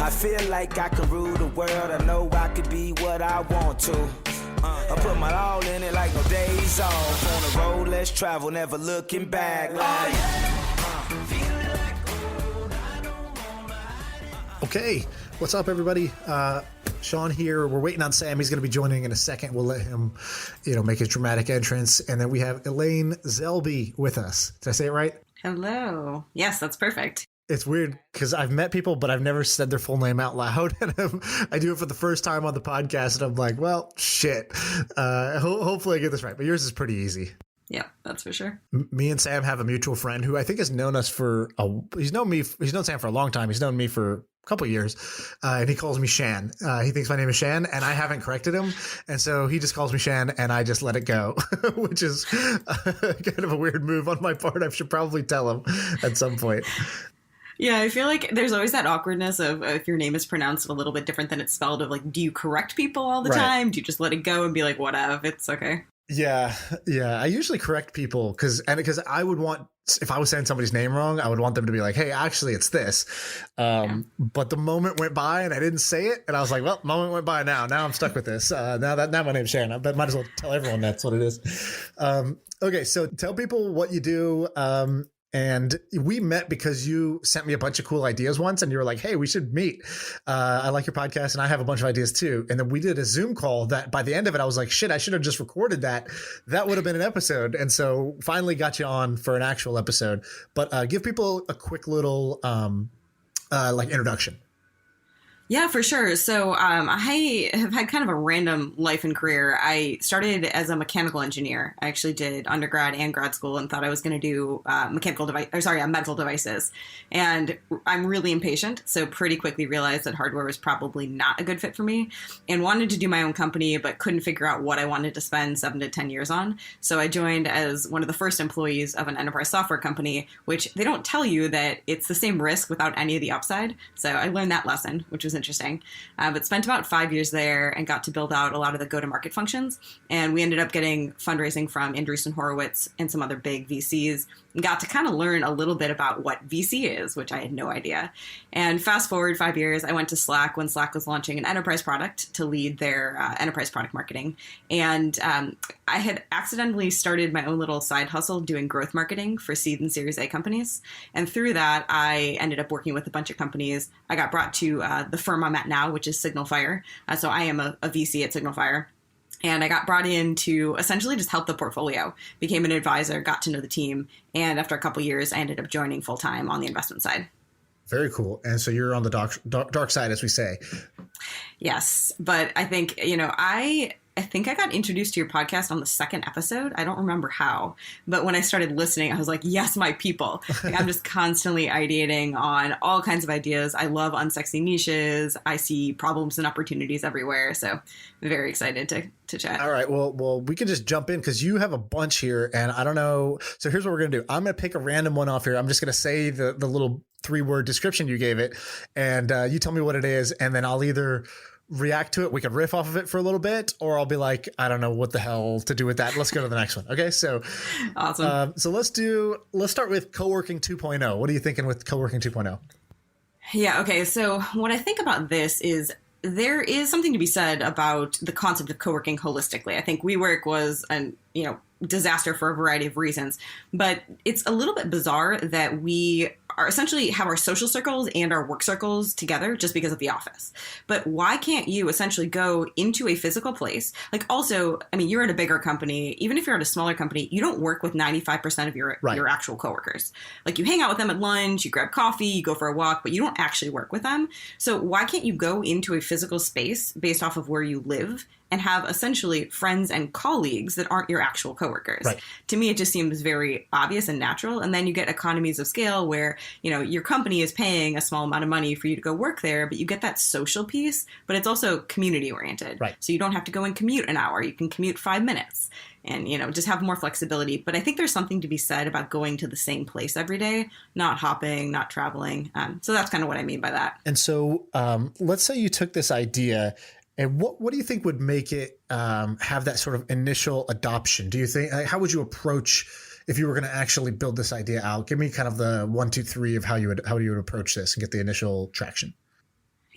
I feel like I can rule the world. I know I could be what I want to. I put my all in it like no days off. On the road, let's travel, never looking back. Like, Okay, what's up, everybody? Sean here. We're waiting on Sam. He's going to be joining in a second. We'll let him, make his dramatic entrance. And then we have Elaine Zelby with us. Did I say it right? Hello. Yes, that's perfect. It's weird because I've met people, but I've never said their full name out loud. And I do it for the first time on the podcast. And I'm like, well, shit. Hopefully I get this right. But yours is pretty easy. Yeah, that's for sure. Me and Sam have a mutual friend who I think has known us he's known Sam for a long time. He's known me for a couple of years. And he calls me Shan. He thinks my name is Shan and I haven't corrected him. And so he just calls me Shan and I just let it go, which is kind of a weird move on my part. I should probably tell him at some point. Yeah, I feel like there's always that awkwardness of if your name is pronounced a little bit different than it's spelled, of like, do you correct people all the time? Do you just let it go and be like, whatever, it's okay? Yeah. I usually correct people because I would want, if I was saying somebody's name wrong, I would want them to be like, hey, actually, it's this. But the moment went by and I didn't say it. And I was like, well, moment went by now. Now I'm stuck with this. Now my name's Sharon. But might as well tell everyone that's what it is. Okay, so tell people what you do. And we met because you sent me a bunch of cool ideas once and you were like, hey, we should meet. I like your podcast and I have a bunch of ideas too. And then we did a Zoom call that by the end of it, I was like, shit, I should have just recorded that. That would have been an episode. And so finally got you on for an actual episode. But give people a quick little introduction. Yeah, for sure. So I have had kind of a random life and career. I started as a mechanical engineer. I actually did undergrad and grad school and thought I was going to do medical devices. And I'm really impatient, so pretty quickly realized that hardware was probably not a good fit for me and wanted to do my own company, but couldn't figure out what I wanted to spend 7 to 10 years on. So I joined as one of the first employees of an enterprise software company, which they don't tell you that it's the same risk without any of the upside. So I learned that lesson, which was interesting, but spent about 5 years there and got to build out a lot of the go-to-market functions. And we ended up getting fundraising from Andreessen Horowitz and some other big VCs and got to kind of learn a little bit about what VC is, which I had no idea. And fast forward 5 years, I went to Slack when Slack was launching an enterprise product to lead their enterprise product marketing. And I had accidentally started my own little side hustle doing growth marketing for seed and Series A companies. And through that, I ended up working with a bunch of companies. I got brought to the firm I'm at now, which is Signal Fire. So I am a VC at Signal Fire. And I got brought in to essentially just help the portfolio, became an advisor, got to know the team. And after a couple years, I ended up joining full time on the investment side. Very cool. And so you're on the dark side, as we say. Yes. But I think, I think I got introduced to your podcast on the second episode. I don't remember how, but when I started listening, I was like, yes, my people. Like, I'm just constantly ideating on all kinds of ideas. I love unsexy niches. I see problems and opportunities everywhere. So I'm very excited to chat. All right. Well, we can just jump in because you have a bunch here and I don't know. So here's what we're going to do. I'm going to pick a random one off here. I'm just going to say the little 3-word description you gave it and you tell me what it is. And then I'll either react to it. We could riff off of it for a little bit, or I'll be like, I don't know what the hell to do with that. Let's go to the next one. Okay. So awesome. So let's start with co-working 2.0. What are you thinking with co-working 2.0? Yeah. Okay. So what I think about this is there is something to be said about the concept of co-working holistically. I think WeWork was disaster for a variety of reasons, but it's a little bit bizarre that we are essentially have our social circles and our work circles together just because of the office. But why can't you essentially go into a physical place? Like also, I mean, you're at a bigger company. Even if you're at a smaller company, you don't work with 95% of your actual coworkers. Like you hang out with them at lunch, you grab coffee, you go for a walk, but you don't actually work with them. So why can't you go into a physical space based off of where you live and have essentially friends and colleagues that aren't your actual coworkers? Right. To me, it just seems very obvious and natural. And then you get economies of scale where, your company is paying a small amount of money for you to go work there, but you get that social piece, but it's also community oriented. Right. So you don't have to go and commute an hour. You can commute 5 minutes and, just have more flexibility. But I think there's something to be said about going to the same place every day, not hopping, not traveling. So that's kind of what I mean by that. And so let's say you took this idea. And what do you think would make it have that sort of initial adoption? Do you think, how would you approach if you were going to actually build this idea out? Give me kind of the 1, 2, 3 of how you would approach this and get the initial traction.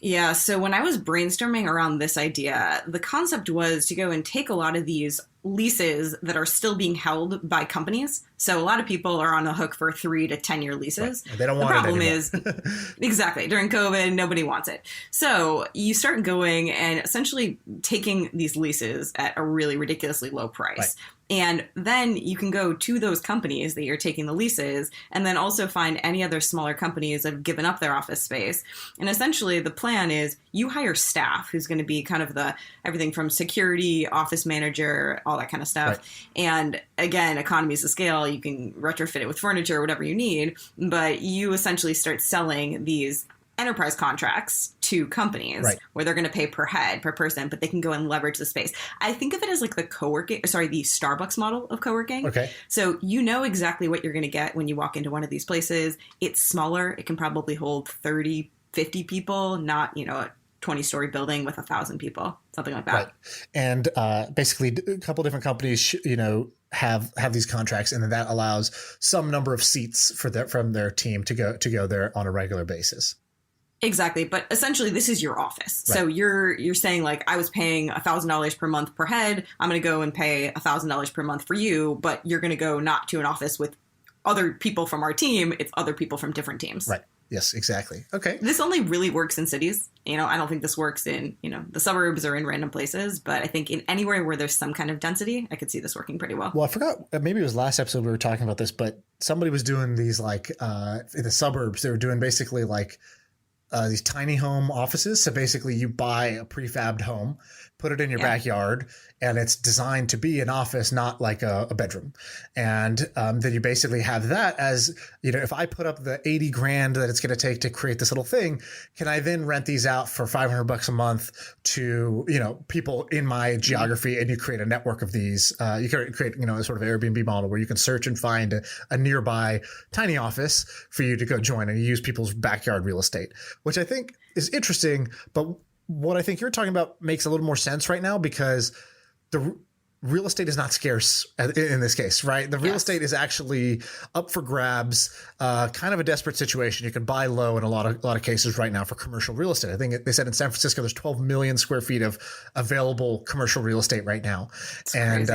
Yeah, so when I was brainstorming around this idea, the concept was to go and take a lot of these leases that are still being held by companies. So a lot of people are on the hook for 3 to 10 year leases. Right. They don't want the problem it is exactly during COVID, nobody wants it. So you start going and essentially taking these leases at a really ridiculously low price. Right. And then you can go to those companies that you're taking the leases and then also find any other smaller companies that have given up their office space. And essentially the plan is you hire staff who's going to be kind of the everything from security, office manager, all that kind of stuff. Right. And again, economies of scale, you can retrofit it with furniture, whatever you need, but you essentially start selling these enterprise contracts to companies Right. where they're going to pay per head, per person, but they can go and leverage the space. I think of it as like the the Starbucks model of co-working. Okay. So you know exactly what you're going to get when you walk into one of these places. It's smaller. It can probably hold 30, 50 people, not, a 20-story building with 1,000 people, something like that. Right. And basically a couple different companies, have these contracts, and then that allows some number of seats from their team to go there on a regular basis. Exactly. But essentially, this is your office. Right. So you're saying, like, I was paying $1,000 per month per head. I'm going to go and pay $1,000 per month for you, but you're going to go not to an office with other people from our team. It's other people from different teams. Right. Yes, exactly. Okay. This only really works in cities. I don't think this works in, the suburbs or in random places, but I think in anywhere where there's some kind of density, I could see this working pretty well. Well, I forgot, maybe it was last episode we were talking about this, but somebody was doing these like in the suburbs, they were doing basically like these tiny home offices. So basically you buy a prefabbed home, put it in your backyard, and it's designed to be an office, not like a bedroom. And then you basically have that as, if I put up the 80 grand that it's going to take to create this little thing, can I then rent these out for $500 a month to, people in my geography, and you create a network of these. You can create, a sort of Airbnb model where you can search and find a nearby tiny office for you to go join, and you use people's backyard real estate, which I think is interesting. But what I think you're talking about makes a little more sense right now, because the real estate is not scarce in this case, right? The real estate is actually up for grabs, kind of a desperate situation. You can buy low in a lot of cases right now for commercial real estate. I think they said in San Francisco, there's 12 million square feet of available commercial real estate right now. And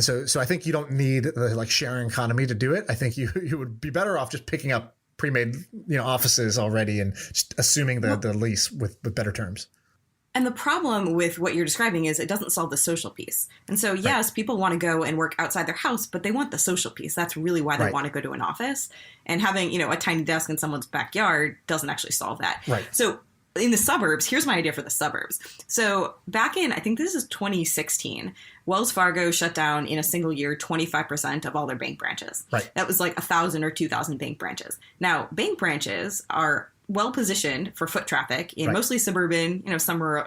so I think you don't need the like sharing economy to do it. I think you would be better off just picking up pre-made, offices already and just assuming the lease with better terms. And the problem with what you're describing is it doesn't solve the social piece. And so, yes, people want to go and work outside their house, but they want the social piece. That's really why they want to go to an office. And having, a tiny desk in someone's backyard doesn't actually solve that. Right. So in the suburbs, here's my idea for the suburbs. So back in, I think this is 2016, Wells Fargo shut down in a single year 25% of all their bank branches. Right. That was like 1,000 or 2,000 bank branches. Now, bank branches are well positioned for foot traffic in mostly suburban, some more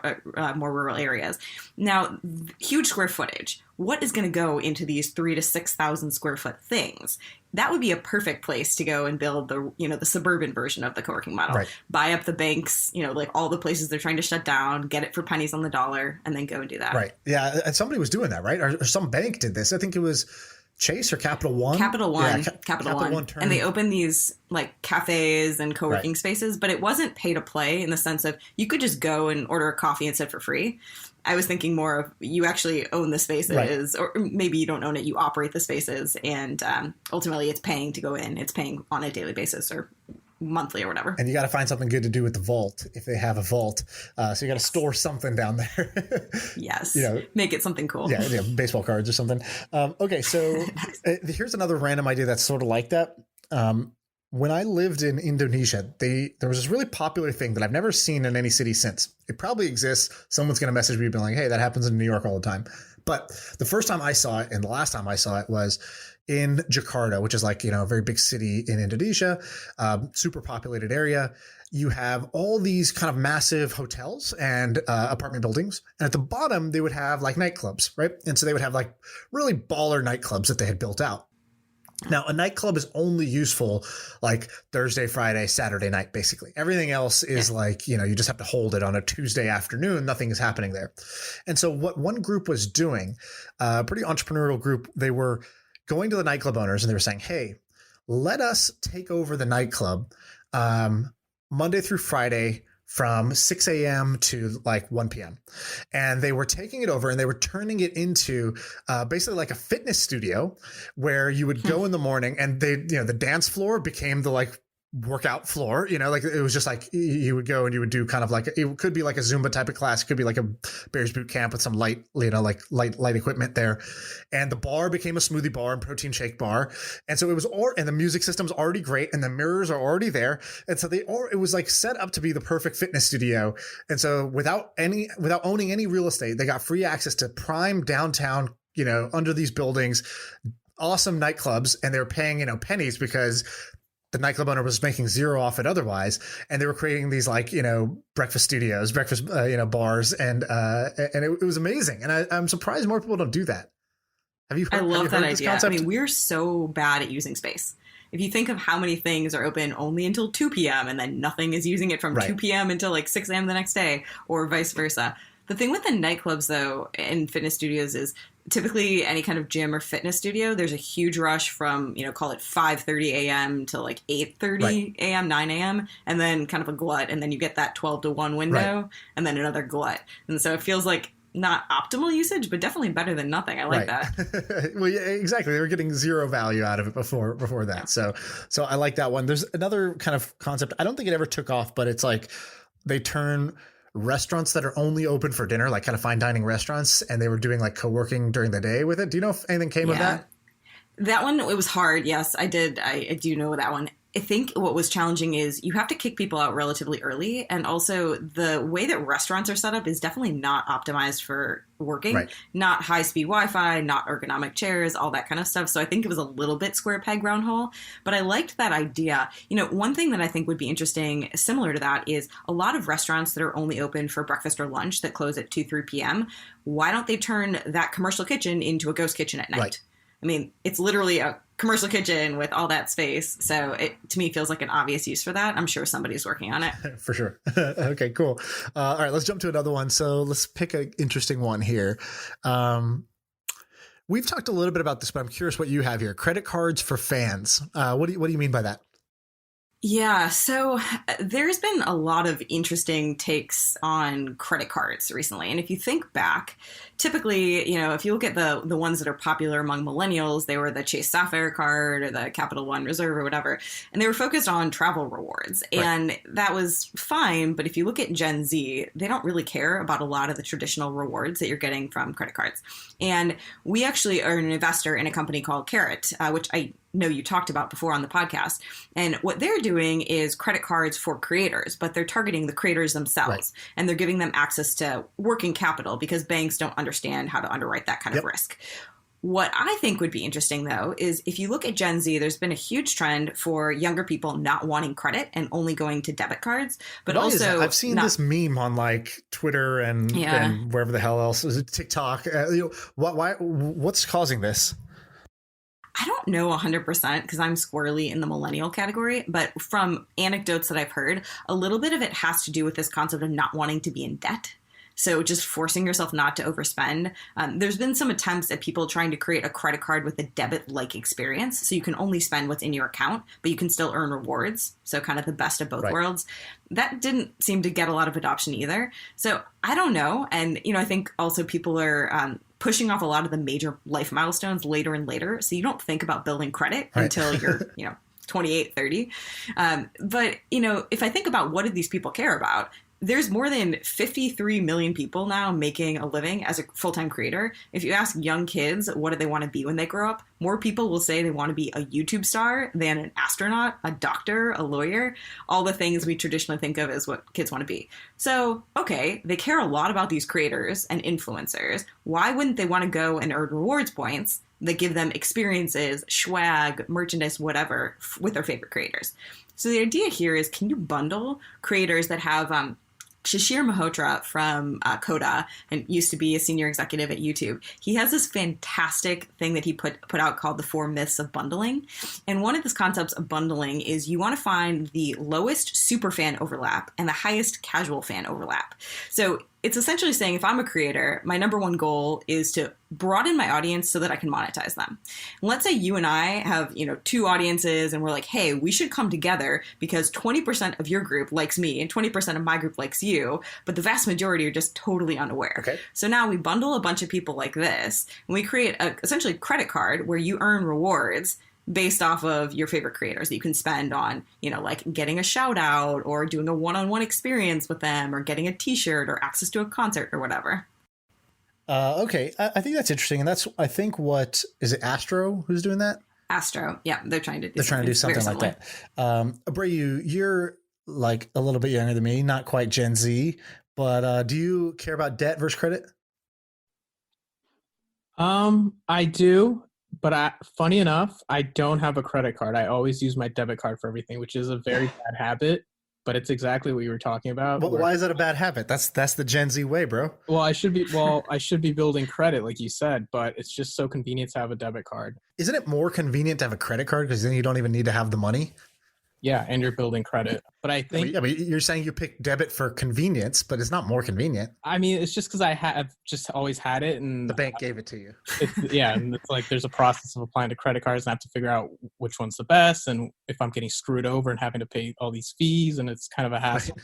rural areas. Now, huge square footage. What is going to go into these 3,000 to 6,000 square foot things? That would be a perfect place to go and build the suburban version of the co-working model. Right. Buy up the banks, like all the places they're trying to shut down, get it for pennies on the dollar, and then go and do that. Right. Yeah. And somebody was doing that, right? Or some bank did this. I think it was Chase or Capital One. Capital One. Yeah, Capital One. And they opened these like cafes and co-working spaces, but it wasn't pay to play in the sense of you could just go and order a coffee and sit for free. I was thinking more of you actually own the spaces, or maybe you don't own it, you operate the spaces, and ultimately it's paying to go in. It's paying on a daily basis or monthly or whatever. And you got to find something good to do with the vault if they have a vault. So you got to store something down there. Yes. Make it something cool. Yeah, baseball cards or something. Okay, so here's another random idea that's sort of like that. When I lived in Indonesia, there was this really popular thing that I've never seen in any city since. It probably exists. Someone's going to message me and be like, hey, that happens in New York all the time. But the first time I saw it and the last time I saw it was in Jakarta, which is like, a very big city in Indonesia, super populated area. You have all these kind of massive hotels and apartment buildings. And at the bottom, they would have like nightclubs, right? And so they would have like really baller nightclubs that they had built out. Now, a nightclub is only useful like Thursday, Friday, Saturday night, basically. Everything else is like, you just have to hold it on a Tuesday afternoon. Nothing is happening there. And so what one group was doing, a pretty entrepreneurial group, they were going to the nightclub owners and they were saying, hey, let us take over the nightclub Monday through Friday from 6 a.m. to like 1 p.m. And they were taking it over and they were turning it into basically like a fitness studio where you would go in the morning and the dance floor became the like workout floor, like it was just like you would go and you would do kind of like, it could be like a Zumba type of class. It could be like a Bears boot camp with some light, like light equipment there. And the bar became a smoothie bar and protein shake bar. And so it was and the music system's already great and the mirrors are already there. And so it was like set up to be the perfect fitness studio. And so without owning any real estate, they got free access to prime downtown, under these buildings, awesome nightclubs. And they were paying, pennies because the nightclub owner was making zero off it otherwise. And they were creating these like, breakfast studios, bars. And it was amazing. And I'm surprised more people don't do that. Have you heard, I love that this idea. concept? I mean, we're so bad at using space. If you think of how many things are open only until 2 p.m. and then nothing is using it from 2 p.m. until like 6 a.m. the next day or vice versa. The thing with the nightclubs, though, and fitness studios is typically any kind of gym or fitness studio, there's a huge rush from, call it 5:30 a.m. to like 8:30 a.m., 9 a.m., and then kind of a glut. And then you get that 12 to 1 window and then another glut. And so it feels like not optimal usage, but definitely better than nothing. I like that. Well, yeah, exactly. They were getting zero value out of it before that. So I like that one. There's another kind of concept. I don't think it ever took off, but it's like they turn restaurants that are only open for dinner, like kind of fine dining restaurants, and they were doing like co-working during the day with it. Do you know if anything came of that? That one, it was hard. Yes, I did. I do know that one. I think what was challenging is you have to kick people out relatively early. And also the way that restaurants are set up is definitely not optimized for working, not high speed Wi-Fi, not ergonomic chairs, all that kind of stuff. So I think it was a little bit square peg round hole, but I liked that idea. One thing that I think would be interesting, similar to that, is a lot of restaurants that are only open for breakfast or lunch that close at 2, 3 p.m. Why don't they turn that commercial kitchen into a ghost kitchen at night? Right. I mean, it's literally a commercial kitchen with all that space. So it, to me, feels like an obvious use for that. I'm sure somebody's working on it. For sure. Okay, cool. All right, let's jump to another one. So let's pick an interesting one here. We've talked a little bit about this, but I'm curious what you have here. Credit cards for fans. What do you mean by that? Yeah, so there's been a lot of interesting takes on credit cards recently. And if you think back, typically, if you look at the ones that are popular among millennials, they were the Chase Sapphire card or the Capital One Reserve or whatever. And they were focused on travel rewards. And that was fine. But if you look at Gen Z, they don't really care about a lot of the traditional rewards that you're getting from credit cards. And we actually are an investor in a company called Carrot, which I know you talked about before on the podcast. And what they're doing is credit cards for creators, but they're targeting the creators themselves. And they're giving them access to working capital because banks don't understand how to underwrite that kind of risk. What I think would be interesting, though, is if you look at Gen Z, there's been a huge trend for younger people not wanting credit and only going to debit cards. But also, I've seen this meme on like Twitter and wherever the hell else is it, TikTok. What's causing this? I don't know 100% because I'm squarely in the millennial category, but from anecdotes that I've heard, a little bit of it has to do with this concept of not wanting to be in debt. So just forcing yourself not to overspend. There's been some attempts at people trying to create a credit card with a debit-like experience. So you can only spend what's in your account, but you can still earn rewards. So kind of the best of both worlds. That didn't seem to get a lot of adoption either. So I don't know. And, I think also people are pushing off a lot of the major life milestones later and later. So you don't think about building credit until you're, 28, 30. But, if I think about what do these people care about, there's more than 53 million people now making a living as a full-time creator. If you ask young kids, what do they want to be when they grow up? More people will say they want to be a YouTube star than an astronaut, a doctor, a lawyer, all the things we traditionally think of as what kids want to be. So, okay, they care a lot about these creators and influencers. Why wouldn't they want to go and earn rewards points that give them experiences, swag, merchandise, whatever, with their favorite creators? So the idea here is, can you bundle creators that have Shishir Malhotra from Coda and used to be a senior executive at YouTube. He has this fantastic thing that he put out called the 4 Myths of Bundling. And one of the concepts of bundling is you want to find the lowest super fan overlap and the highest casual fan overlap. So it's essentially saying if I'm a creator, my number one goal is to broaden my audience so that I can monetize them. And let's say you and I have, two audiences and we're like, hey, we should come together because 20% of your group likes me and 20% of my group likes you, but the vast majority are just totally unaware. Okay. So now we bundle a bunch of people like this and we create essentially a credit card where you earn rewards based off of your favorite creators that you can spend on, like getting a shout out or doing a one-on-one experience with them or getting a t-shirt or access to a concert or whatever. Okay. I think that's interesting. And that's, I think, is it Astro who's doing that? Astro. Yeah. They're trying to do something like that. Abreu, you're like a little bit younger than me, not quite Gen Z, but do you care about debt versus credit? I do. But funny enough, I don't have a credit card. I always use my debit card for everything, which is a very bad habit. But it's exactly what you were talking about. But why is that a bad habit? That's the Gen Z way, bro. Well, I should be building credit, like you said, but it's just so convenient to have a debit card. Isn't it more convenient to have a credit card because then you don't even need to have the money? Yeah, and you're building credit. But I think... Yeah, but you're saying you pick debit for convenience, but it's not more convenient. I mean, it's just because I have just always had it. And the bank gave it to you. And it's like there's a process of applying to credit cards and I have to figure out which one's the best and if I'm getting screwed over and having to pay all these fees, and it's kind of a hassle.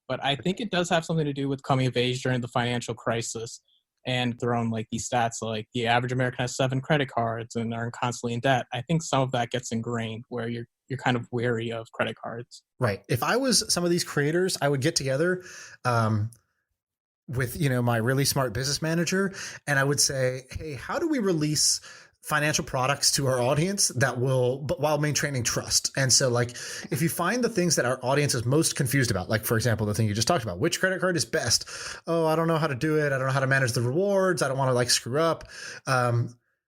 But I think it does have something to do with coming of age during the financial crisis and throwing like these stats like the average American has 7 credit cards and are constantly in debt. I think some of that gets ingrained where you're kind of wary of credit cards. Right. If I was some of these creators, I would get together with, my really smart business manager, and I would say, hey, how do we release financial products to our audience but while maintaining trust? And so like, if you find the things that our audience is most confused about, like for example, the thing you just talked about, which credit card is best? Oh, I don't know how to do it. I don't know how to manage the rewards. I don't want to like screw up.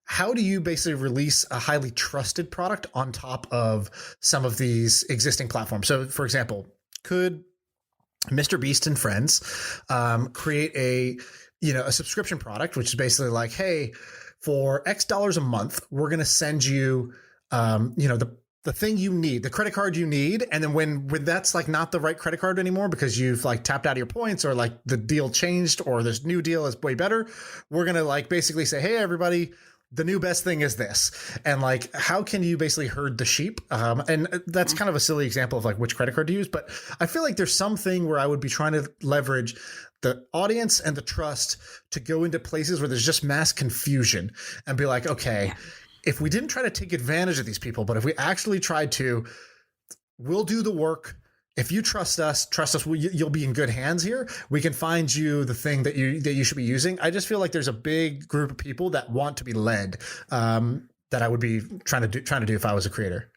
How do you basically release a highly trusted product on top of some of these existing platforms? So for example, could Mr. Beast and friends create a subscription product, which is basically like, hey, for X dollars a month, we're going to send you, the thing you need, the credit card you need. And then when that's like not the right credit card anymore because you've like tapped out of your points or like the deal changed or this new deal is way better, we're going to like basically say, hey, everybody, the new best thing is this. And like, how can you basically herd the sheep? And that's kind of a silly example of like which credit card to use. But I feel like there's something where I would be trying to leverage the audience and the trust to go into places where there's just mass confusion and be like, okay, if we didn't try to take advantage of these people, but if we actually tried to, we'll do the work. If you trust us, you'll be in good hands here. We can find you the thing that you should be using. I just feel like there's a big group of people that want to be led that I would be trying to do if I was a creator.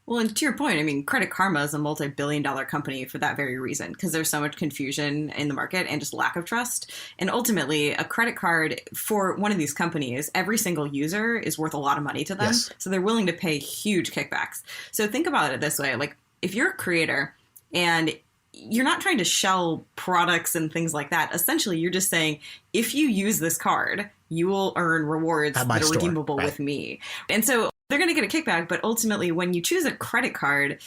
Well, and to your point, I mean, Credit Karma is a multi-billion-dollar company for that very reason, because there's so much confusion in the market and just lack of trust. And ultimately, a credit card for one of these companies, every single user is worth a lot of money to them. Yes. So they're willing to pay huge kickbacks. So think about it this way. Like, if you're a creator and you're not trying to shell products and things like that, essentially, you're just saying, if you use this card, you will earn rewards that are redeemable with me. And so they're going to get a kickback, but ultimately when you choose a credit card,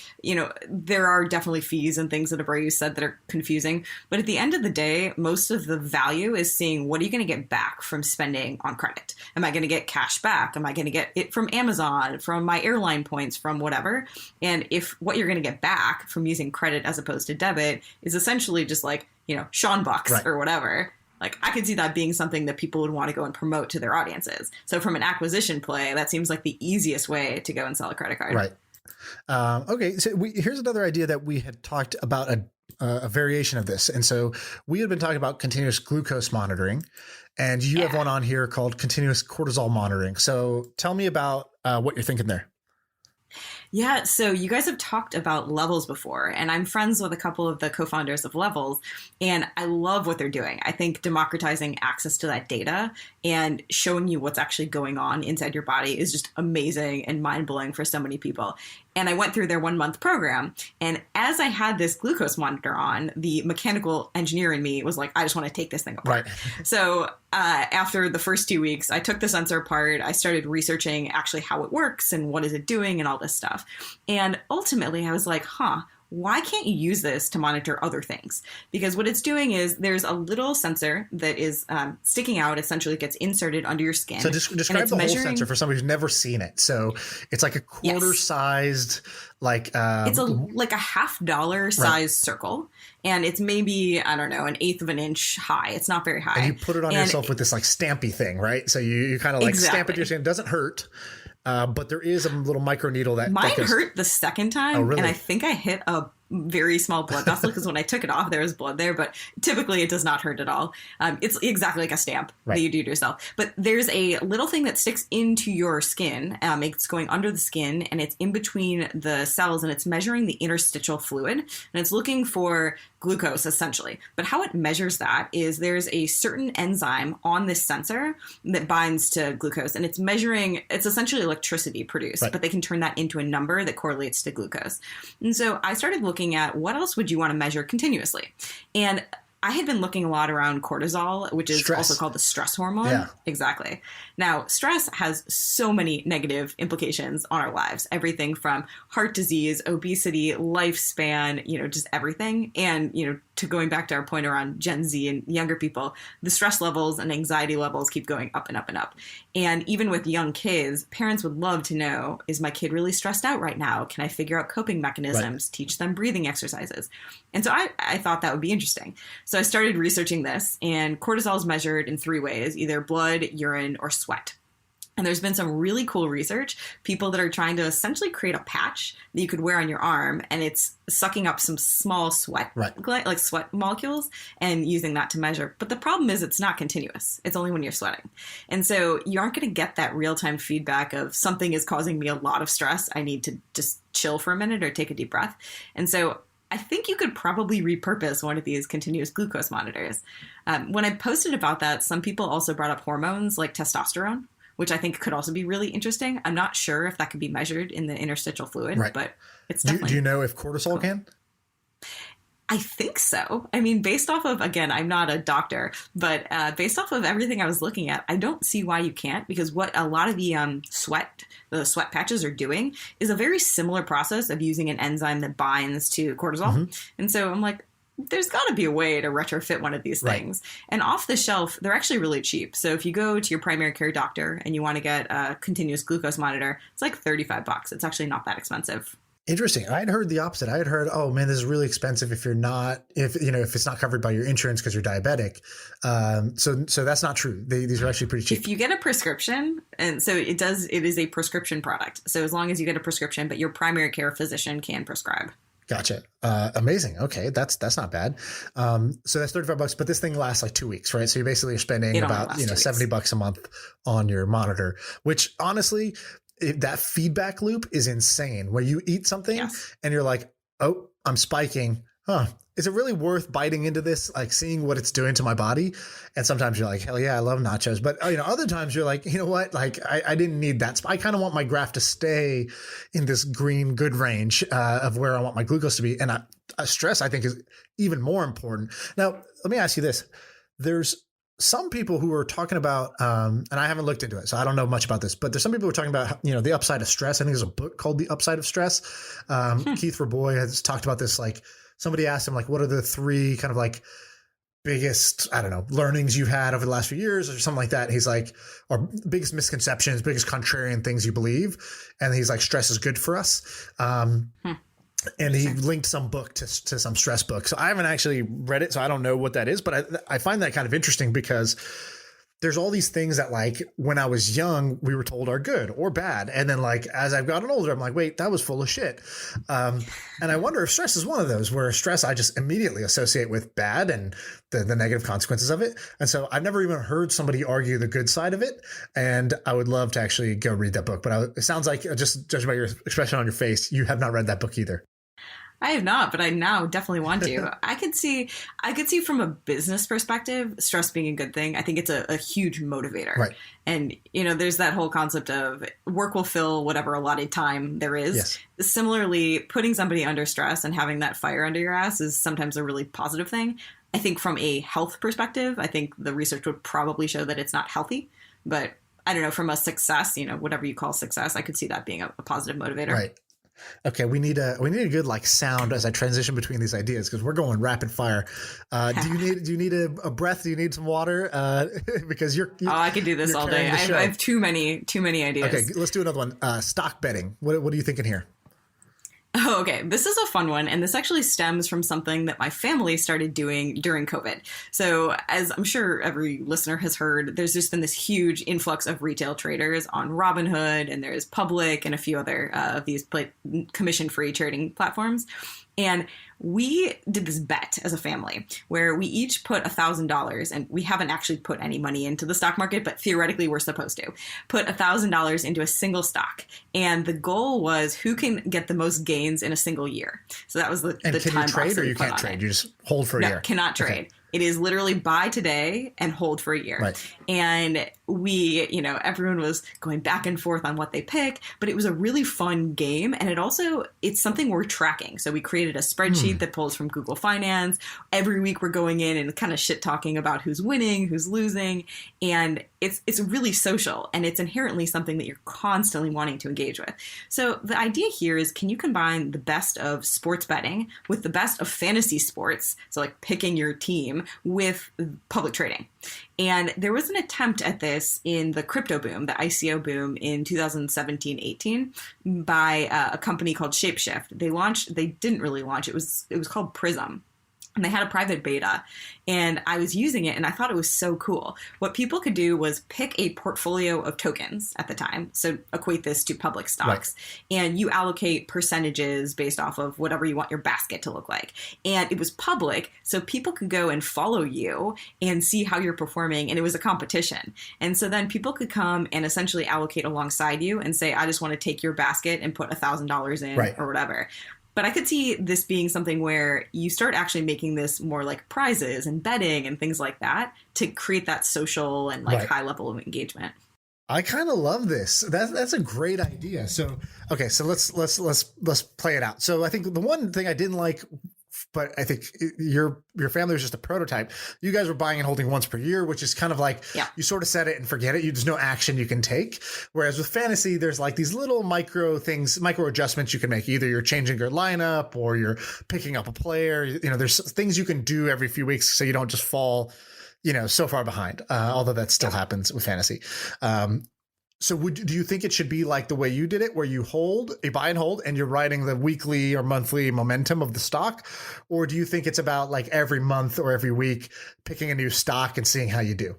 there are definitely fees and things that Abreu said that are confusing. But at the end of the day, most of the value is seeing what are you going to get back from spending on credit? Am I going to get cash back? Am I going to get it from Amazon, from my airline points, from whatever? And if what you're going to get back from using credit as opposed to debit is essentially just like, Sean Bucks or whatever, like, I could see that being something that people would want to go and promote to their audiences. So from an acquisition play, that seems like the easiest way to go and sell a credit card. Right. Okay. So here's another idea that we had talked about a variation of this. And so we had been talking about continuous glucose monitoring, and you have one on here called continuous cortisol monitoring. So tell me about what you're thinking there. Yeah, so you guys have talked about Levels before, and I'm friends with a couple of the co-founders of Levels, and I love what they're doing. I think democratizing access to that data and showing you what's actually going on inside your body is just amazing and mind-blowing for so many people. And I went through their 1-month program, and as I had this glucose monitor on, the mechanical engineer in me was like, I just want to take this thing apart. Right. So after the first 2 weeks, I took the sensor apart. I started researching actually how it works and what is it doing and all this stuff. And ultimately, I was like, why can't you use this to monitor other things? Because what it's doing is there's a little sensor that is sticking out, essentially gets inserted under your skin. So describe the whole sensor for somebody who's never seen it. So it's like a quarter-sized, like... it's like a $50 size circle. And it's maybe, I don't know, an eighth of an inch high. It's not very high. And you put it on yourself with this like stampy thing, right? So you kind of like stamp it to your skin. It doesn't hurt. But there is a little micro needle that... Mine hurt the second time. Oh, really? And I think I hit a very small blood vessel because when I took it off, there was blood there. But typically it does not hurt at all. It's exactly like a stamp that you do to yourself. But there's a little thing that sticks into your skin. It's going under the skin and it's in between the cells and it's measuring the interstitial fluid. And it's looking for glucose, essentially. But how it measures that is there's a certain enzyme on this sensor that binds to glucose. And it's measuring, it's essentially electricity produced, but they can turn that into a number that correlates to glucose. And so I started looking at what else would you want to measure continuously? And I had been looking a lot around cortisol, which is also called the stress hormone. Yeah. Exactly. Now, stress has so many negative implications on our lives. Everything from heart disease, obesity, lifespan, just everything. And, to going back to our point around Gen Z and younger people, the stress levels and anxiety levels keep going up and up and up. And even with young kids, parents would love to know, is my kid really stressed out right now? Can I figure out coping mechanisms, teach them breathing exercises? And so I thought that would be interesting. So I started researching this, and cortisol is measured in 3 ways, either blood, urine, or sweat. And there's been some really cool research, people that are trying to essentially create a patch that you could wear on your arm, and it's sucking up some small sweat, like sweat molecules, and using that to measure. But the problem is it's not continuous. It's only when you're sweating. And so you aren't going to get that real-time feedback of something is causing me a lot of stress. I need to just chill for a minute or take a deep breath. And so I think you could probably repurpose one of these continuous glucose monitors. When I posted about that, some people also brought up hormones like testosterone, which I think could also be really interesting. I'm not sure if that could be measured in the interstitial fluid, but it's definitely... Do you know if cortisol can? I think so. I mean, based off of, again, I'm not a doctor, but based off of everything I was looking at, I don't see why you can't, because what a lot of the sweat patches are doing is a very similar process of using an enzyme that binds to cortisol. Mm-hmm. And so I'm like, there's got to be a way to retrofit one of these things. And off the shelf, they're actually really cheap. So if you go to your primary care doctor and you want to get a continuous glucose monitor, it's like $35. It's actually not that expensive. Interesting. I had heard the opposite. I had heard, oh man, this is really expensive if it's not covered by your insurance because you're diabetic. So that's not true. These are actually pretty cheap. If you get a prescription, and so it is a prescription product. So as long as you get a prescription, but your primary care physician can prescribe. Gotcha. Amazing. Okay. That's not bad. So that's $35, but this thing lasts like 2 weeks, right? So you basically are spending about, $70 a month on your monitor, which honestly, that feedback loop is insane where you eat something and you're like, oh, I'm spiking. Is it really worth biting into this? Like seeing what it's doing to my body. And sometimes you're like, hell yeah, I love nachos. But other times you're like, you know what? Like I didn't need that. I kind of want my graph to stay in this green good range of where I want my glucose to be. And stress, I think, is even more important. Now, let me ask you this. There's some people who are talking about, and I haven't looked into it, so I don't know much about this, but there's some people who are talking about, the upside of stress. I think there's a book called The Upside of Stress. Keith Raboy has talked about this. Like somebody asked him, like, what are the 3 kind of like biggest, I don't know, learnings you've had over the last few years or something like that. And he's like, or biggest misconceptions, biggest contrarian things you believe. And he's like, stress is good for us. And he linked some book to some stress book. So I haven't actually read it, so I don't know what that is. But I find that kind of interesting because there's all these things that, like, when I was young, we were told are good or bad. And then, like, as I've gotten older, I'm like, wait, that was full of shit. And I wonder if stress is one of those where stress I just immediately associate with bad and the negative consequences of it. And so I've never even heard somebody argue the good side of it. And I would love to actually go read that book. But it sounds like, just judging by your expression on your face, you have not read that book either. I have not, but I now definitely want to. I could see from a business perspective, stress being a good thing. I think it's a huge motivator. Right. And, there's that whole concept of work will fill whatever allotted time there is. Yes. Similarly, putting somebody under stress and having that fire under your ass is sometimes a really positive thing. I think from a health perspective, I think the research would probably show that it's not healthy. But I don't know, from a success, whatever you call success, I could see that being a positive motivator. Right. Okay, we need a good like sound as I transition between these ideas because we're going rapid fire. Do you need a breath? Do you need some water? Because I could do this you're all carrying day. the show. I have too many ideas. Okay, let's do another one. Stock betting. What are you thinking here? Oh, okay. This is a fun one, and this actually stems from something that my family started doing during COVID. So, as I'm sure every listener has heard, there's just been this huge influx of retail traders on Robinhood, and there's Public and a few other of these commission-free trading platforms. And we did this bet as a family where we each put $1,000, and we haven't actually put any money into the stock market, but theoretically we're supposed to put $1,000 into a single stock. And the goal was who can get the most gains in a single year. So that was the And can time you trade box that or we you put can't on trade? it. You just hold for a No, year. cannot trade. Okay. It is literally buy today and hold for a year. Right. And we, everyone was going back and forth on what they pick, but it was a really fun game. And it's something we're tracking. So we created a spreadsheet that pulls from Google Finance. Every week we're going in and kind of shit talking about who's winning, who's losing. And it's really social, and it's inherently something that you're constantly wanting to engage with. So the idea here is, can you combine the best of sports betting with the best of fantasy sports? So like picking your team with public trading. And there was an attempt at this in the crypto boom, the ICO boom in 2017-18 by a company called Shapeshift. They didn't really launch. It was called Prism. And they had a private beta, and I was using it, and I thought it was so cool. What people could do was pick a portfolio of tokens at the time, so equate this to public stocks, and you allocate percentages based off of whatever you want your basket to look like. And it was public, so people could go and follow you and see how you're performing, and it was a competition. And so then people could come and essentially allocate alongside you and say, I just want to take your basket and put $1,000 in or whatever. But I could see this being something where you start actually making this more like prizes and betting and things like that to create that social and high level of engagement. I kind of love this. That's a great idea. So, okay, so let's play it out. So I think the one thing I didn't like, but I think your family was just a prototype. You guys were buying and holding once per year, which is kind of like you sort of set it and forget it. There's no action you can take. Whereas with fantasy, there's like these little micro adjustments you can make. Either you're changing your lineup or you're picking up a player. There's things you can do every few weeks so you don't just fall, so far behind. Although that still happens with fantasy. So do you think it should be like the way you did it, where you buy and hold, and you're riding the weekly or monthly momentum of the stock? Or do you think it's about like every month or every week picking a new stock and seeing how you do?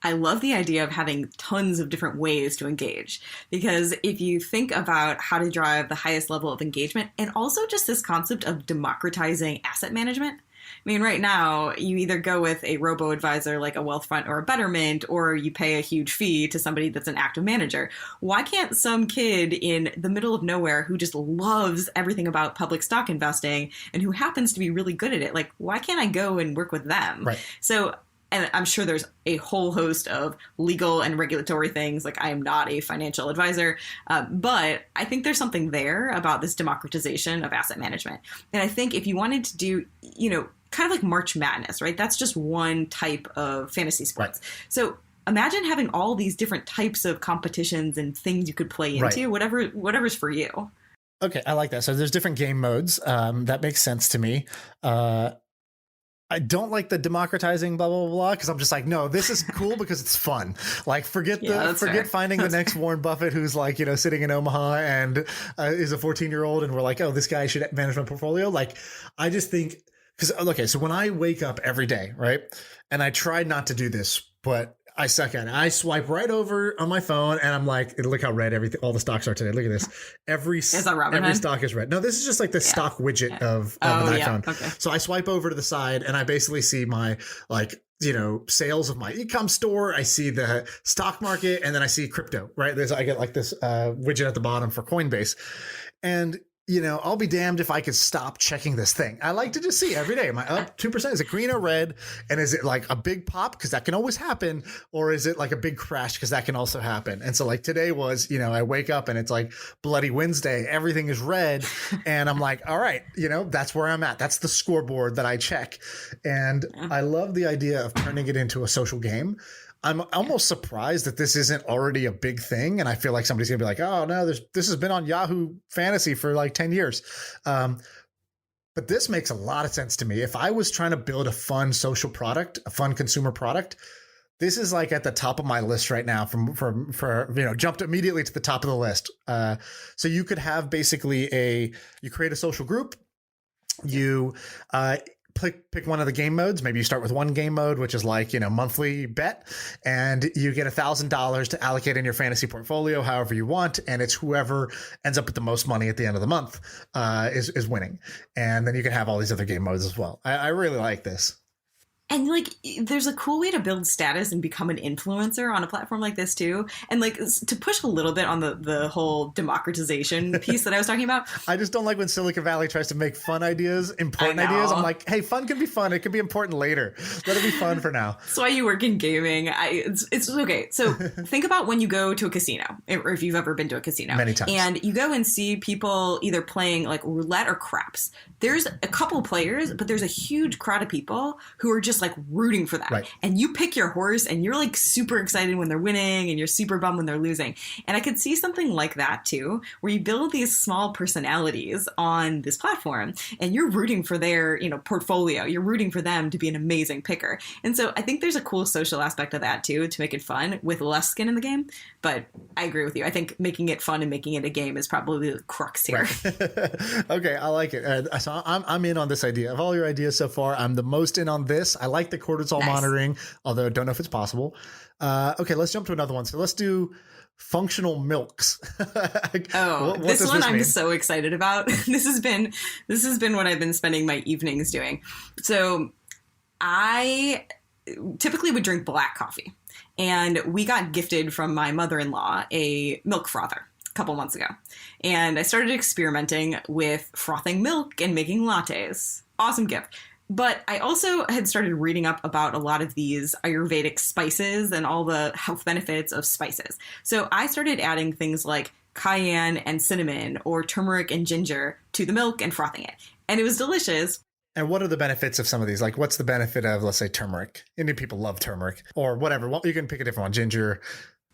I love the idea of having tons of different ways to engage, because if you think about how to drive the highest level of engagement, and also just this concept of democratizing asset management. I mean, right now, you either go with a robo-advisor like a Wealthfront or a Betterment, or you pay a huge fee to somebody that's an active manager. Why can't some kid in the middle of nowhere who just loves everything about public stock investing and who happens to be really good at it, why can't I go and work with them? Right. So, and I'm sure there's a whole host of legal and regulatory things. I am not a financial advisor, but I think there's something there about this democratization of asset management. And I think if you wanted to do, kind of like March Madness, right? That's just one type of fantasy sports. Right. So imagine having all these different types of competitions and things you could play into, whatever's for you. Okay, I like that. So there's different game modes. That makes sense to me. I don't like the democratizing blah blah blah because I'm just like, no, this is cool because it's fun. Forget finding the next Warren Buffett who's sitting in Omaha and is a 14-year-old and we're like, oh, this guy should manage my portfolio. I just think so when I wake up every day, right, and I try not to do this, but I suck at it. I swipe right over on my phone and I'm like, look how red all the stocks are today. Look at this. Every stock is red. No, this is just like the stock widget of an iPhone. Okay. So I swipe over to the side and I basically see my sales of my e-com store. I see the stock market and then I see crypto, right? I get this widget at the bottom for Coinbase. And I'll be damned if I could stop checking this thing. I like to just see every day. Am I up 2%? Is it green or red? And is it like a big pop? Because that can always happen. Or is it like a big crash? Because that can also happen. And so today was, I wake up and it's like Bloody Wednesday. Everything is red. And I'm like, all right, that's where I'm at. That's the scoreboard that I check. And I love the idea of turning it into a social game. I'm almost surprised that this isn't already a big thing. And I feel like somebody's going to be like, oh, no, this has been on Yahoo Fantasy for like 10 years. But this makes a lot of sense to me. If I was trying to build a fun social product, a fun consumer product, this is like at the top of my list right now for jumped immediately to the top of the list. So you could have basically you create a social group, you pick one of the game modes. Maybe you start with one game mode, which is like, monthly bet, and you get $1,000 to allocate in your fantasy portfolio however you want. And it's whoever ends up with the most money at the end of the month is winning. And then you can have all these other game modes as well. I really like this. And like, there's a cool way to build status and become an influencer on a platform like this too. And like, to push a little bit on the whole democratization piece that I was talking about. I just don't like when Silicon Valley tries to make fun ideas, important ideas. I'm like, hey, fun can be fun. It can be important later. Let it be fun for now. That's why you work in gaming. It's okay. So think about when you go to a casino, or if you've ever been to a casino. Many times. And you go and see people either playing like roulette or craps. There's a couple players, but there's a huge crowd of people who are just like rooting for them. Right. And you pick your horse and you're like super excited when they're winning and you're super bummed when they're losing. And I could see something like that too, where you build these small personalities on this platform and you're rooting for their, portfolio. You're rooting for them to be an amazing picker. And so I think there's a cool social aspect of that too, to make it fun with less skin in the game. But I agree with you. I think making it fun and making it a game is probably the crux here. Right. Okay, I like it. So I'm in on this idea. Of all your ideas so far, I'm the most in on this. I like the cortisol monitoring, although I don't know if it's possible. Okay, let's jump to another one. So let's do functional milks. This one I'm so excited about. This has been what I've been spending my evenings doing. So I typically would drink black coffee, and we got gifted from my mother-in-law a milk frother a couple months ago. And I started experimenting with frothing milk and making lattes. Awesome gift. But I also had started reading up about a lot of these Ayurvedic spices and all the health benefits of spices. So I started adding things like cayenne and cinnamon or turmeric and ginger to the milk and frothing it. And it was delicious. And what are the benefits of some of these? Like, what's the benefit of, let's say, turmeric? Indian people love turmeric or whatever. Well, you can pick a different one. Ginger.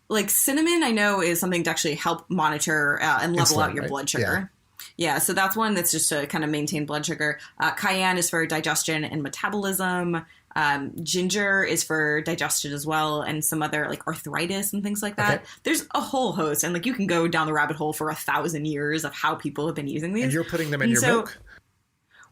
Like cinnamon, I know, is something to actually help monitor and level out your blood sugar. Yeah, so that's one that's just to kind of maintain blood sugar. Cayenne is for digestion and metabolism. Ginger is for digestion as well, and some other like arthritis and things like that. Okay. There's a whole host, and like you can go down the rabbit hole for 1,000 years of how people have been using these. And you're putting them in your milk?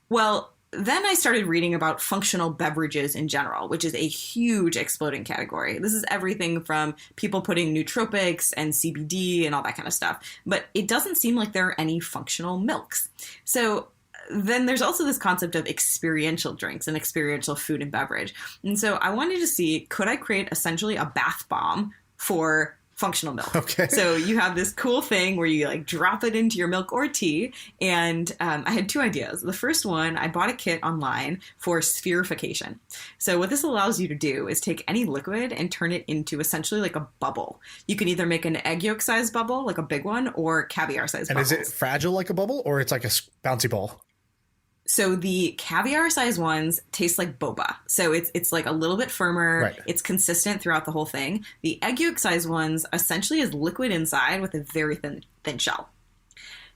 Well, then I started reading about functional beverages in general, which is a huge exploding category. This is everything from people putting nootropics and CBD and all that kind of stuff. But it doesn't seem like there are any functional milks. So then there's also this concept of experiential drinks and experiential food and beverage. And so I wanted to see, could I create essentially a bath bomb for functional milk? Okay. So you have this cool thing where you like drop it into your milk or tea. And I had two ideas. The first one, I bought a kit online for spherification. So what this allows you to do is take any liquid and turn it into essentially like a bubble. You can either make an egg yolk sized bubble, like a big one, or caviar sized bubbles. And is it fragile like a bubble, or it's like a bouncy ball? So the caviar size ones taste like boba. So it's like a little bit firmer. Right. It's consistent throughout the whole thing. The egg yolk size ones essentially is liquid inside with a very thin shell.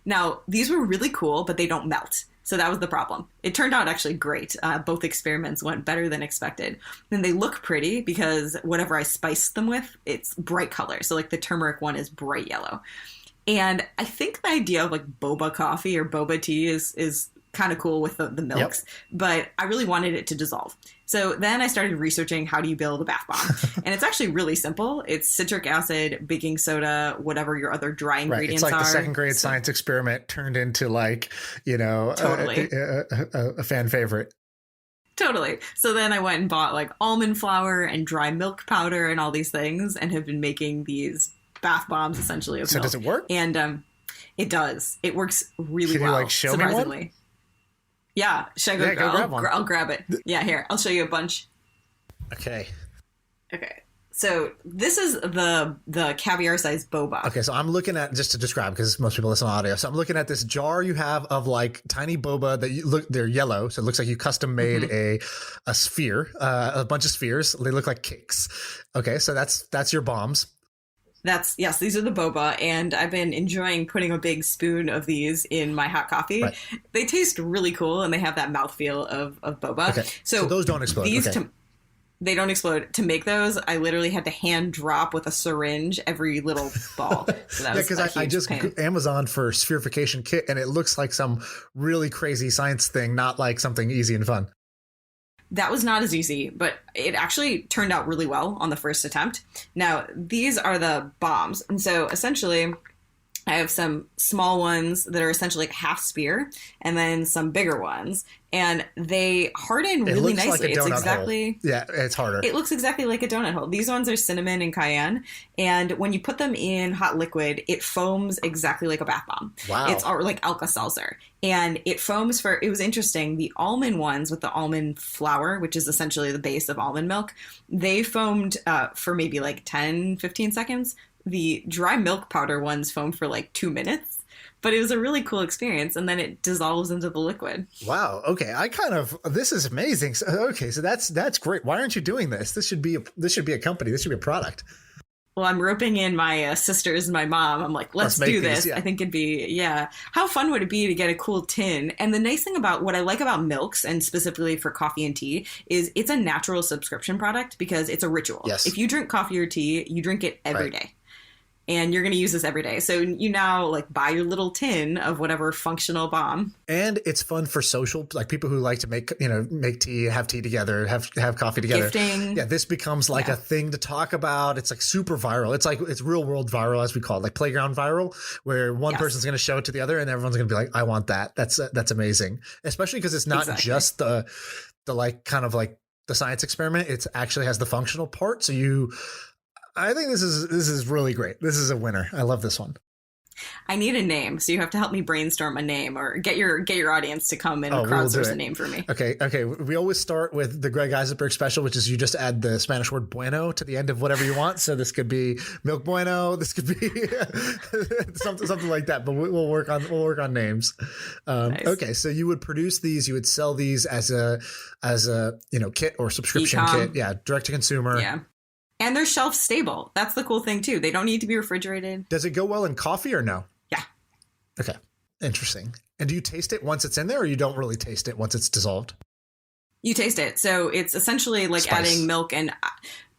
Now, these were really cool, but they don't melt. So that was the problem. It turned out actually great. Both experiments went better than expected. And they look pretty because whatever I spiced them with, it's bright color. So like the turmeric one is bright yellow. And I think the idea of like boba coffee or boba tea is kind of cool with the milks, but I really wanted it to dissolve. So then I started researching how do you build a bath bomb. And it's actually really simple. It's citric acid, baking soda, whatever your other dry ingredients are. It's like the second grade science experiment turned into like, totally. a fan favorite. Totally. So then I went and bought like almond flour and dry milk powder and all these things and have been making these bath bombs essentially of milk. So does it work? And it does. It works really well. Can you like show me one? Yeah, should I go grab one? I'll grab it. Yeah, here. I'll show you a bunch. Okay. So this is the caviar sized boba. Okay, so I'm looking at, just to describe, because most people listen to audio. So I'm looking at this jar you have of like tiny boba that they're yellow. So it looks like you custom made a sphere, a bunch of spheres. They look like cakes. Okay, so that's your bombs. Yes, these are the boba, and I've been enjoying putting a big spoon of these in my hot coffee. Right. They taste really cool, and they have that mouthfeel of boba. Okay, so those don't explode. They don't explode. To make those, I literally had to hand drop with a syringe every little ball. So that because I just Amazon for spherification kit, and it looks like some really crazy science thing, not like something easy and fun. That was not as easy, but it actually turned out really well on the first attempt. Now, these are the bombs. And so essentially, I have some small ones that are essentially like half spear, and then some bigger ones. And they harden really nicely. Like a donut hole. Yeah, it's harder. It looks exactly like a donut hole. These ones are cinnamon and cayenne. And when you put them in hot liquid, it foams exactly like a bath bomb. Wow. It's like Alka-Seltzer. And it foams it was interesting, the almond ones with the almond flour, which is essentially the base of almond milk, they foamed for maybe like 10, 15 seconds. The dry milk powder ones foam for like 2 minutes. But it was a really cool experience, and then it dissolves into the liquid. Wow. Okay. This is amazing. Okay, so that's great. Why aren't you doing this? This should be a company. This should be a product. Well, I'm roping in my sisters and my mom. I'm like, let's do this. Yeah. I think it'd be, how fun would it be to get a cool tin? And the nice thing about what I like about milks, and specifically for coffee and tea, is it's a natural subscription product because it's a ritual. Yes. If you drink coffee or tea, you drink it every day. And you're going to use this every day. So you now like buy your little tin of whatever functional bomb. And it's fun for social, like people who like to make tea, have tea together, have coffee together. Gifting. Yeah, this becomes like a thing to talk about. It's like super viral. It's real world viral, as we call it, like playground viral, where one person's going to show it to the other and everyone's going to be like, I want that. That's amazing. Especially because it's not just the like kind of like the science experiment. It actually has the functional part. So I think this is really great. This is a winner. I love this one. I need a name, so you have to help me brainstorm a name, or get your audience to come and crowdsource a name for me. Okay. We always start with the Greg Eisenberg special, which is you just add the Spanish word bueno to the end of whatever you want. So this could be milk bueno. This could be something like that. But we'll work on names. Nice. Okay, so you would produce these. You would sell these as a kit or subscription E-com. kit. Yeah, direct to consumer. Yeah. And they're shelf stable. That's the cool thing, too. They don't need to be refrigerated. Does it go well in coffee or no? Yeah. Okay. Interesting. And do you taste it once it's in there, or you don't really taste it once it's dissolved? You taste it. So it's essentially like adding milk, and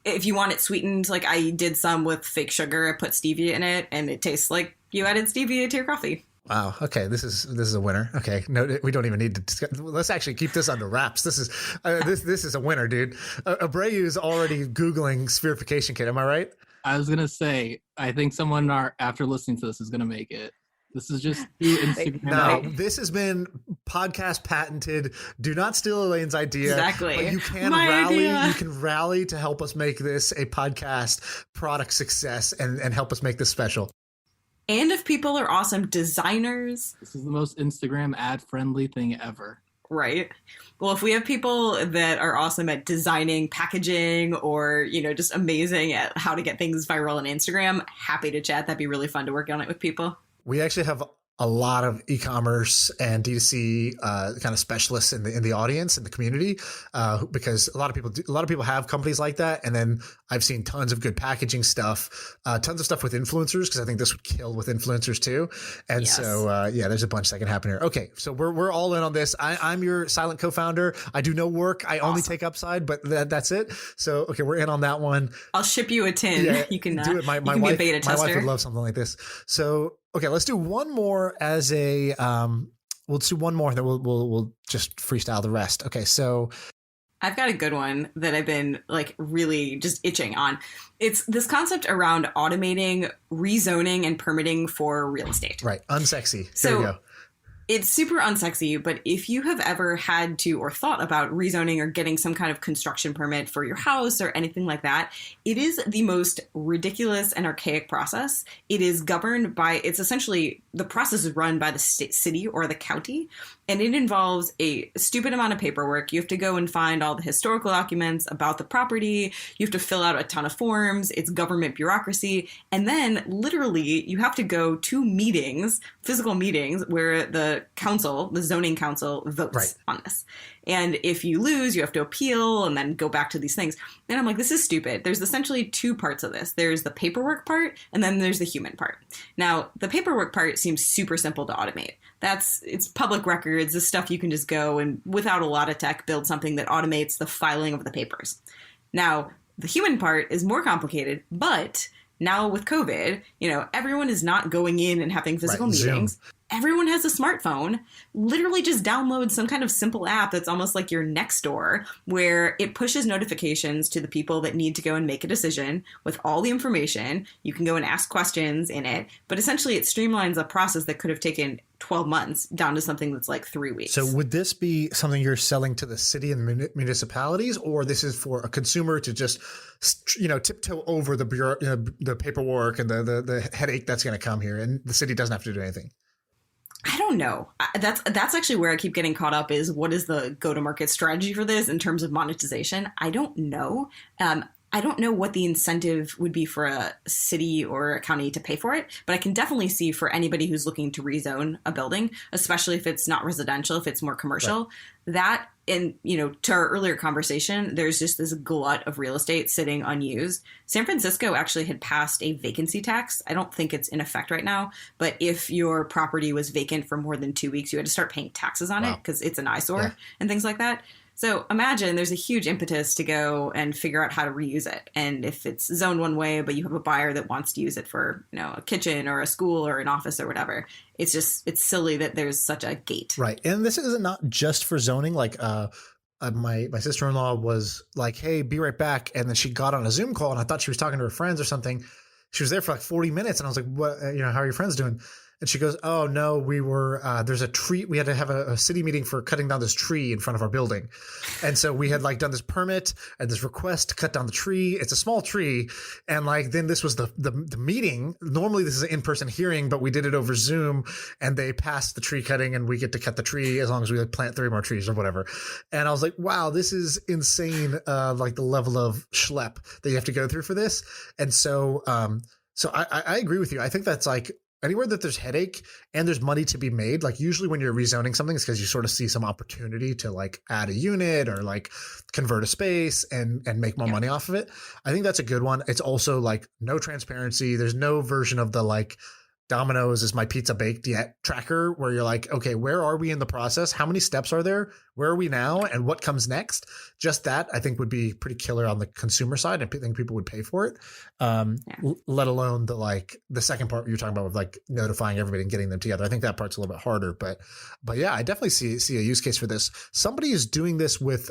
if you want it sweetened, like I did some with fake sugar, I put stevia in it, and it tastes like you added stevia to your coffee. Wow. Okay. This is a winner. Okay. No, we don't even need to discuss. Let's actually keep this under wraps. This is this is a winner, dude. Abreu's already Googling spherification kit. Am I right? I was gonna say, I think someone after listening to this is gonna make it. This is just Instagram. No, this has been podcast patented. Do not steal Elaine's idea. Exactly. But you can rally. You can rally to help us make this a podcast product success and help us make this special. And if people are awesome designers. This is the most Instagram ad-friendly thing ever. Right. Well, if we have people that are awesome at designing packaging or, just amazing at how to get things viral on Instagram, happy to chat. That'd be really fun to work on it with people. We actually have a lot of e-commerce and D2C kind of specialists in the audience, in the community, because a lot of people have companies like that. And then I've seen tons of good packaging stuff, tons of stuff with influencers, because I think this would kill with influencers too. And yes. So there's a bunch that can happen here. Okay, so we're all in on this. I'm your silent co-founder. I do no work. I only take upside, but that's it. So okay, we're in on that one. I'll ship you a tin. Yeah, you can do it. My wife, be a beta tester. My wife would love something like this. So. Okay, let's do one more as a. We'll do one more, then we'll just freestyle the rest. Okay, so I've got a good one that I've been like really just itching on. It's this concept around automating rezoning and permitting for real estate. Right, unsexy. So, here we go. It's super unsexy, but if you have ever had to or thought about rezoning or getting some kind of construction permit for your house or anything like that, it is the most ridiculous and archaic process. It is governed by, it's essentially, the process is run by the city or the county, and it involves a stupid amount of paperwork. You have to go and find all the historical documents about the property. You have to fill out a ton of forms. It's government bureaucracy. And then literally you have to go to meetings, physical meetings, where the council, the zoning council, votes on this. And if you lose, you have to appeal and then go back to these things. And I'm like, this is stupid. There's essentially two parts of this. There's the paperwork part, and then there's the human part. Now, the paperwork part seems super simple to automate. It's public records, this stuff you can just go and without a lot of tech build something that automates the filing of the papers. Now, the human part is more complicated, but now with COVID, everyone is not going in and having physical meetings. Zoom. Everyone has a smartphone. Literally just download some kind of simple app that's almost like your Nextdoor, where it pushes notifications to the people that need to go and make a decision with all the information. You can go and ask questions in it, but essentially it streamlines a process that could have taken 12 months down to something that's like 3 weeks. So would this be something you're selling to the city and municipalities, or this is for a consumer to just, tiptoe over the bureau, the paperwork and the headache that's going to come here, and the city doesn't have to do anything? I don't know. That's actually where I keep getting caught up, is what is the go-to-market strategy for this in terms of monetization? I don't know. I don't know what the incentive would be for a city or a county to pay for it, but I can definitely see for anybody who's looking to rezone a building, especially if it's not residential, if it's more commercial, that, and, to our earlier conversation, there's just this glut of real estate sitting unused. San Francisco actually had passed a vacancy tax. I don't think it's in effect right now, but if your property was vacant for more than 2 weeks, you had to start paying taxes on it because it's an eyesore and things like that. So imagine there's a huge impetus to go and figure out how to reuse it. And if it's zoned one way, but you have a buyer that wants to use it for, a kitchen or a school or an office or whatever, it's silly that there's such a gate. Right. And this is not just for zoning. Like my sister-in-law was like, hey, be right back. And then she got on a Zoom call and I thought she was talking to her friends or something. She was there for like 40 minutes. And I was like, what, how are your friends doing? And she goes, oh, no, we were there's a tree. We had to have a city meeting for cutting down this tree in front of our building. And so we had done this permit and this request to cut down the tree. It's a small tree. And then this was the meeting. Normally this is an in-person hearing, but we did it over Zoom and they passed the tree cutting and we get to cut the tree as long as we plant 3 more trees or whatever. And I was like, wow, this is insane. The level of schlep that you have to go through for this. And so I agree with you. I think that's anywhere that there's headache and there's money to be made, usually when you're rezoning something, it's because you sort of see some opportunity to add a unit or convert a space and make more money off of it. I think that's a good one. It's also no transparency. There's no version of the Domino's is my pizza baked yet tracker where you're okay, where are we in the process? How many steps are there? Where are we now? And what comes next? Just that I think would be pretty killer on the consumer side. I think people would pay for it. Let alone the second part you're talking about with notifying everybody and getting them together. I think that part's a little bit harder, but yeah, I definitely see a use case for this. Somebody is doing this with,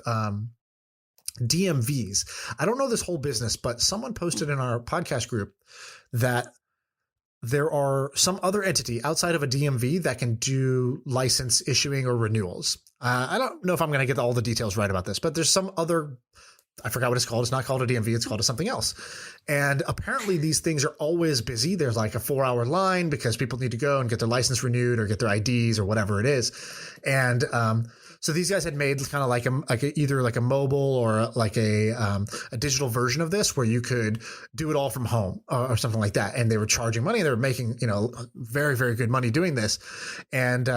DMVs. I don't know this whole business, but someone posted in our podcast group that there are some other entity outside of a DMV that can do license issuing or renewals. I don't know if I'm going to get all the details right about this, but there's some other, I forgot what it's called. It's not called a DMV. It's called something else. And apparently these things are always busy. There's a 4-hour line because people need to go and get their license renewed or get their IDs or whatever it is. And, so these guys had made kind of either a mobile or a digital version of this where you could do it all from home or something like that. And they were charging money. They were making, very, very good money doing this. And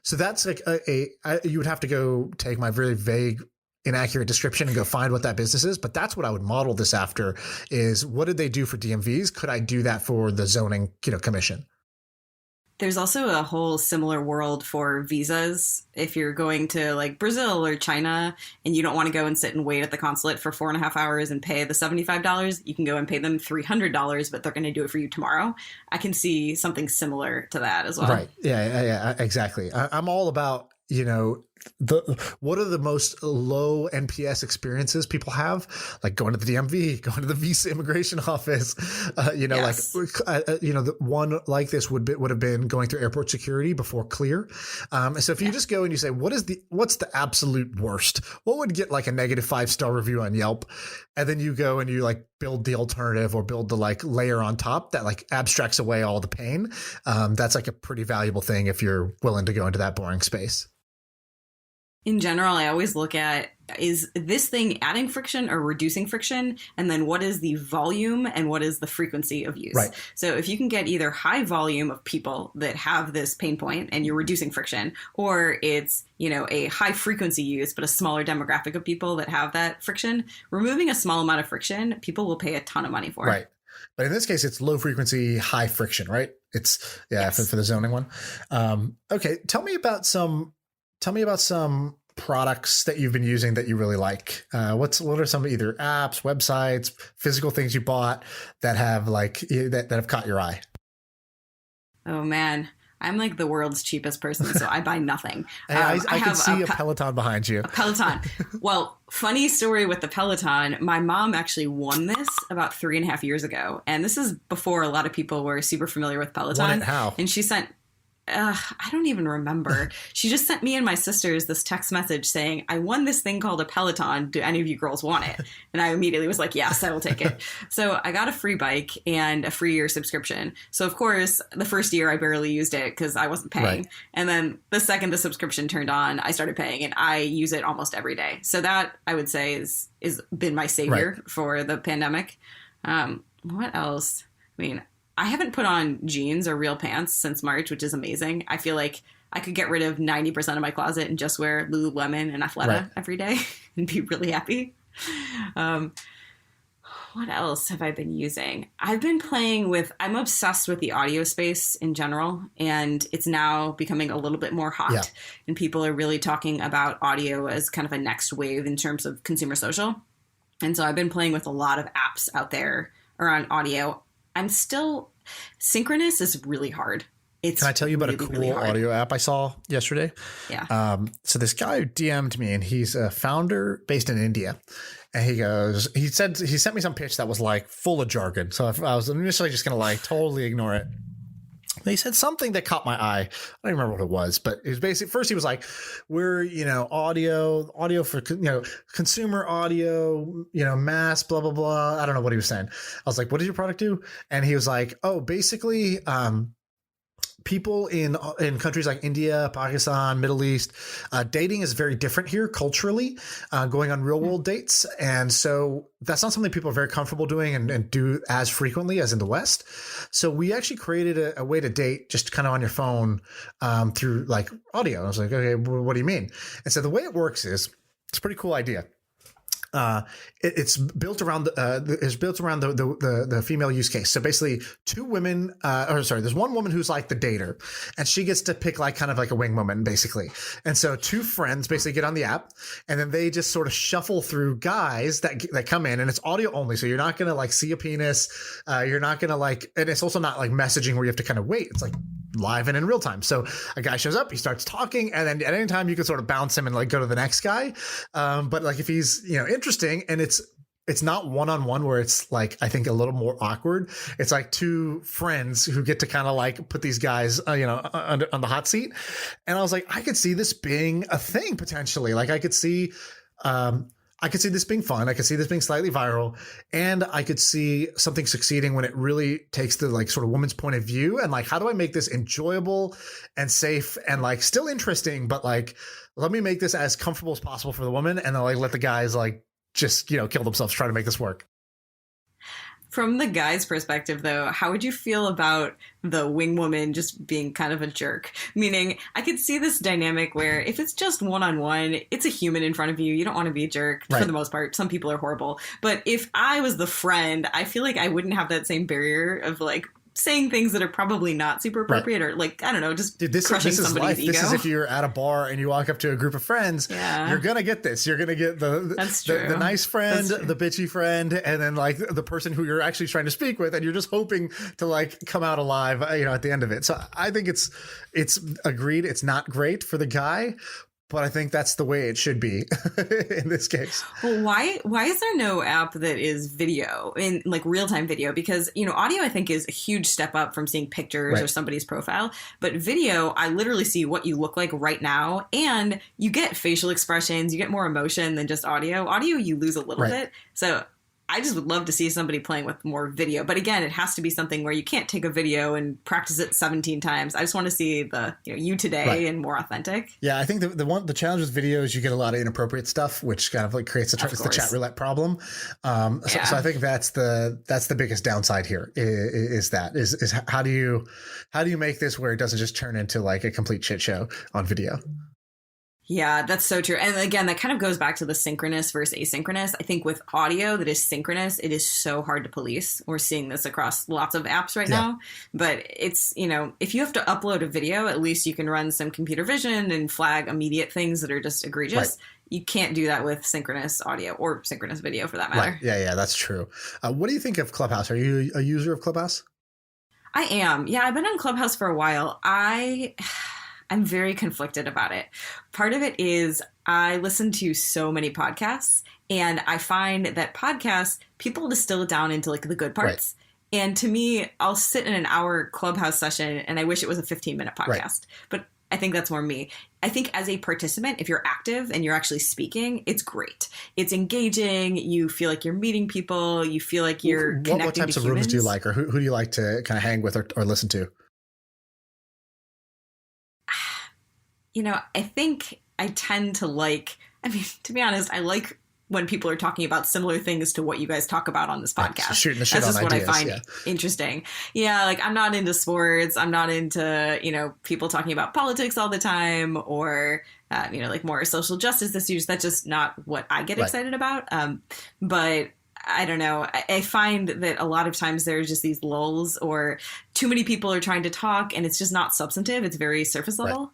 so that's you would have to go take my very vague, inaccurate description and go find what that business is. But that's what I would model this after is what did they do for DMVs? Could I do that for the zoning, commission? There's also a whole similar world for visas. If you're going to Brazil or China and you don't want to go and sit and wait at the consulate for 4.5 hours and pay the $75, you can go and pay them $300, but they're going to do it for you tomorrow. I can see something similar to that as well. Right. Yeah, exactly. I'm all about, what are the most low NPS experiences people have? Like going to the DMV, going to the visa immigration office. Yes. The one like this would have been going through airport security before clear. So if you just go and you say, what's the absolute worst? What would get like a negative 5-star review on Yelp? And then you go and you like build the alternative or build the like layer on top that like abstracts away all the pain. That's like a pretty valuable thing if you're willing to go into that boring space. In general, I always look at, is this thing adding friction or reducing friction? And then what is the volume and what is the frequency of use? Right. So if you can get either high volume of people that have this pain point and you're reducing friction, or it's, a high frequency use, but a smaller demographic of people that have that friction, removing a small amount of friction, people will pay a ton of money for. Right. But in this case, it's low frequency, high friction, right? It's for the zoning one. Okay. Tell me about some products that you've been using that you really like. What are some either apps, websites, physical things you bought that have that have caught your eye? Oh man, I'm like the world's cheapest person, so I buy nothing. I can see a Peloton behind you. A Peloton. Well, funny story with the Peloton. My mom actually won this about 3.5 years ago, and this is before a lot of people were super familiar with Peloton. Won it how? And she sent. I don't even remember. She just sent me and my sisters this text message saying, I won this thing called a Peloton. Do any of you girls want it? And I immediately was like, yes, I will take it. So I got a free bike and a free year subscription. So of course, the first year I barely used it because I wasn't paying. Right. And then the second the subscription turned on, I started paying and I use it almost every day. So that I would say is been my savior for the pandemic. What else? I mean, I haven't put on jeans or real pants since March, which is amazing. I feel like I could get rid of 90% of my closet and just wear Lululemon and Athleta every day and be really happy. What else have I been using? I've been I'm obsessed with the audio space in general, and it's now becoming a little bit more hot. Yeah. And people are really talking about audio as kind of a next wave in terms of consumer social. And so I've been playing with a lot of apps out there around audio. Synchronous is really hard. Can I tell you about a cool audio app I saw yesterday? Yeah. So this guy DM'd me, and he's a founder based in India. And he sent me some pitch that was like full of jargon. So I was initially just going to like totally ignore it. He said something that caught my eye. I don't remember what it was, but it was basically, first he was like, we're, audio for, consumer audio, mass, blah, blah, blah. I don't know what he was saying. I was like, what does your product do? And he was like, oh, basically, people in countries like India, Pakistan, Middle East, dating is very different here culturally, going on real world dates. And so that's not something people are very comfortable doing and do as frequently as in the West. So we actually created a way to date just kind of on your phone through like audio. I was like, okay, what do you mean? And so the way it works is, it's a pretty cool idea. It's built around the female use case. So basically two women, there's one woman who's like the dater, and she gets to pick like kind of like a wing woman basically. And so two friends basically get on the app, and then they just sort of shuffle through guys that come in, and it's audio only. So you're not going to like see a penis. You're not going to like, and it's also not like messaging where you have to kind of wait. It's like live and in real time. So a guy shows up, he starts talking, and then at any time you can sort of bounce him and like go to the next guy. But like if he's, interesting, and it's not one-on-one where it's like, I think a little more awkward. It's like two friends who get to kind of like put these guys, on the hot seat. And I was like, I could see this being a thing potentially. Like I could see this being fun. I could see this being slightly viral, and I could see something succeeding when it really takes the like sort of woman's point of view and like, how do I make this enjoyable and safe and like still interesting, but like, let me make this as comfortable as possible for the woman, and then like let the guys like just, kill themselves trying to make this work. From the guy's perspective, though, how would you feel about the wing woman just being kind of a jerk? Meaning, I could see this dynamic where if it's just one-on-one, it's a human in front of you. You don't want to be a jerk for the most part. Some people are horrible. But if I was the friend, I feel like I wouldn't have that same barrier of like saying things that are probably not super appropriate or like, I don't know, just crushing somebody's ego. This is if you're at a bar and you walk up to a group of friends, you're going to get this. You're going to get the nice friend, the bitchy friend, and then like the person who you're actually trying to speak with, and you're just hoping to like come out alive, at the end of it. So I think it's agreed. It's not great for the guy, but I think that's the way it should be in this case. Well, why is there no app that is video in like real-time video? Because, audio I think is a huge step up from seeing pictures or somebody's profile. But video, I literally see what you look like right now, and you get facial expressions, you get more emotion than just audio. Audio, you lose a little bit. So I just would love to see somebody playing with more video. But again, it has to be something where you can't take a video and practice it 17 times. I just want to see the you today and more authentic. Yeah, I think the challenge with video is you get a lot of inappropriate stuff, which kind of like creates the chat roulette problem. So I think that's the biggest downside here is how do you make this where it doesn't just turn into like a complete shit show on video? Yeah, that's so true. And again, that kind of goes back to the synchronous versus asynchronous. I think with audio that is synchronous, it is so hard to police. We're seeing this across lots of apps right now. But it's, if you have to upload a video, at least you can run some computer vision and flag immediate things that are just egregious. Right. You can't do that with synchronous audio or synchronous video for that matter. Right. Yeah, that's true. What do you think of Clubhouse? Are you a user of Clubhouse? I am. Yeah, I've been on Clubhouse for a while. I'm very conflicted about it. Part of it is I listen to so many podcasts, and I find that podcasts, people distill it down into like the good parts. Right. And to me, I'll sit in an hour Clubhouse session and I wish it was a 15-minute podcast. Right. But I think that's more me. I think as a participant, if you're active and you're actually speaking, it's great. It's engaging. You feel like you're meeting people. You feel like you're connecting to humans. What types of rooms do you like, or who do you like to kind of hang with or listen to? I think I tend to to be honest, I like when people are talking about similar things to what you guys talk about on this podcast. Shooting the shit That's just on what ideas, I find interesting. Yeah, like I'm not into sports. I'm not into, people talking about politics all the time or, like more social justice issues. That's just not what I get excited about. But I don't know. I find that a lot of times there's just these lulls or too many people are trying to talk and it's just not substantive. It's very surface level. Right.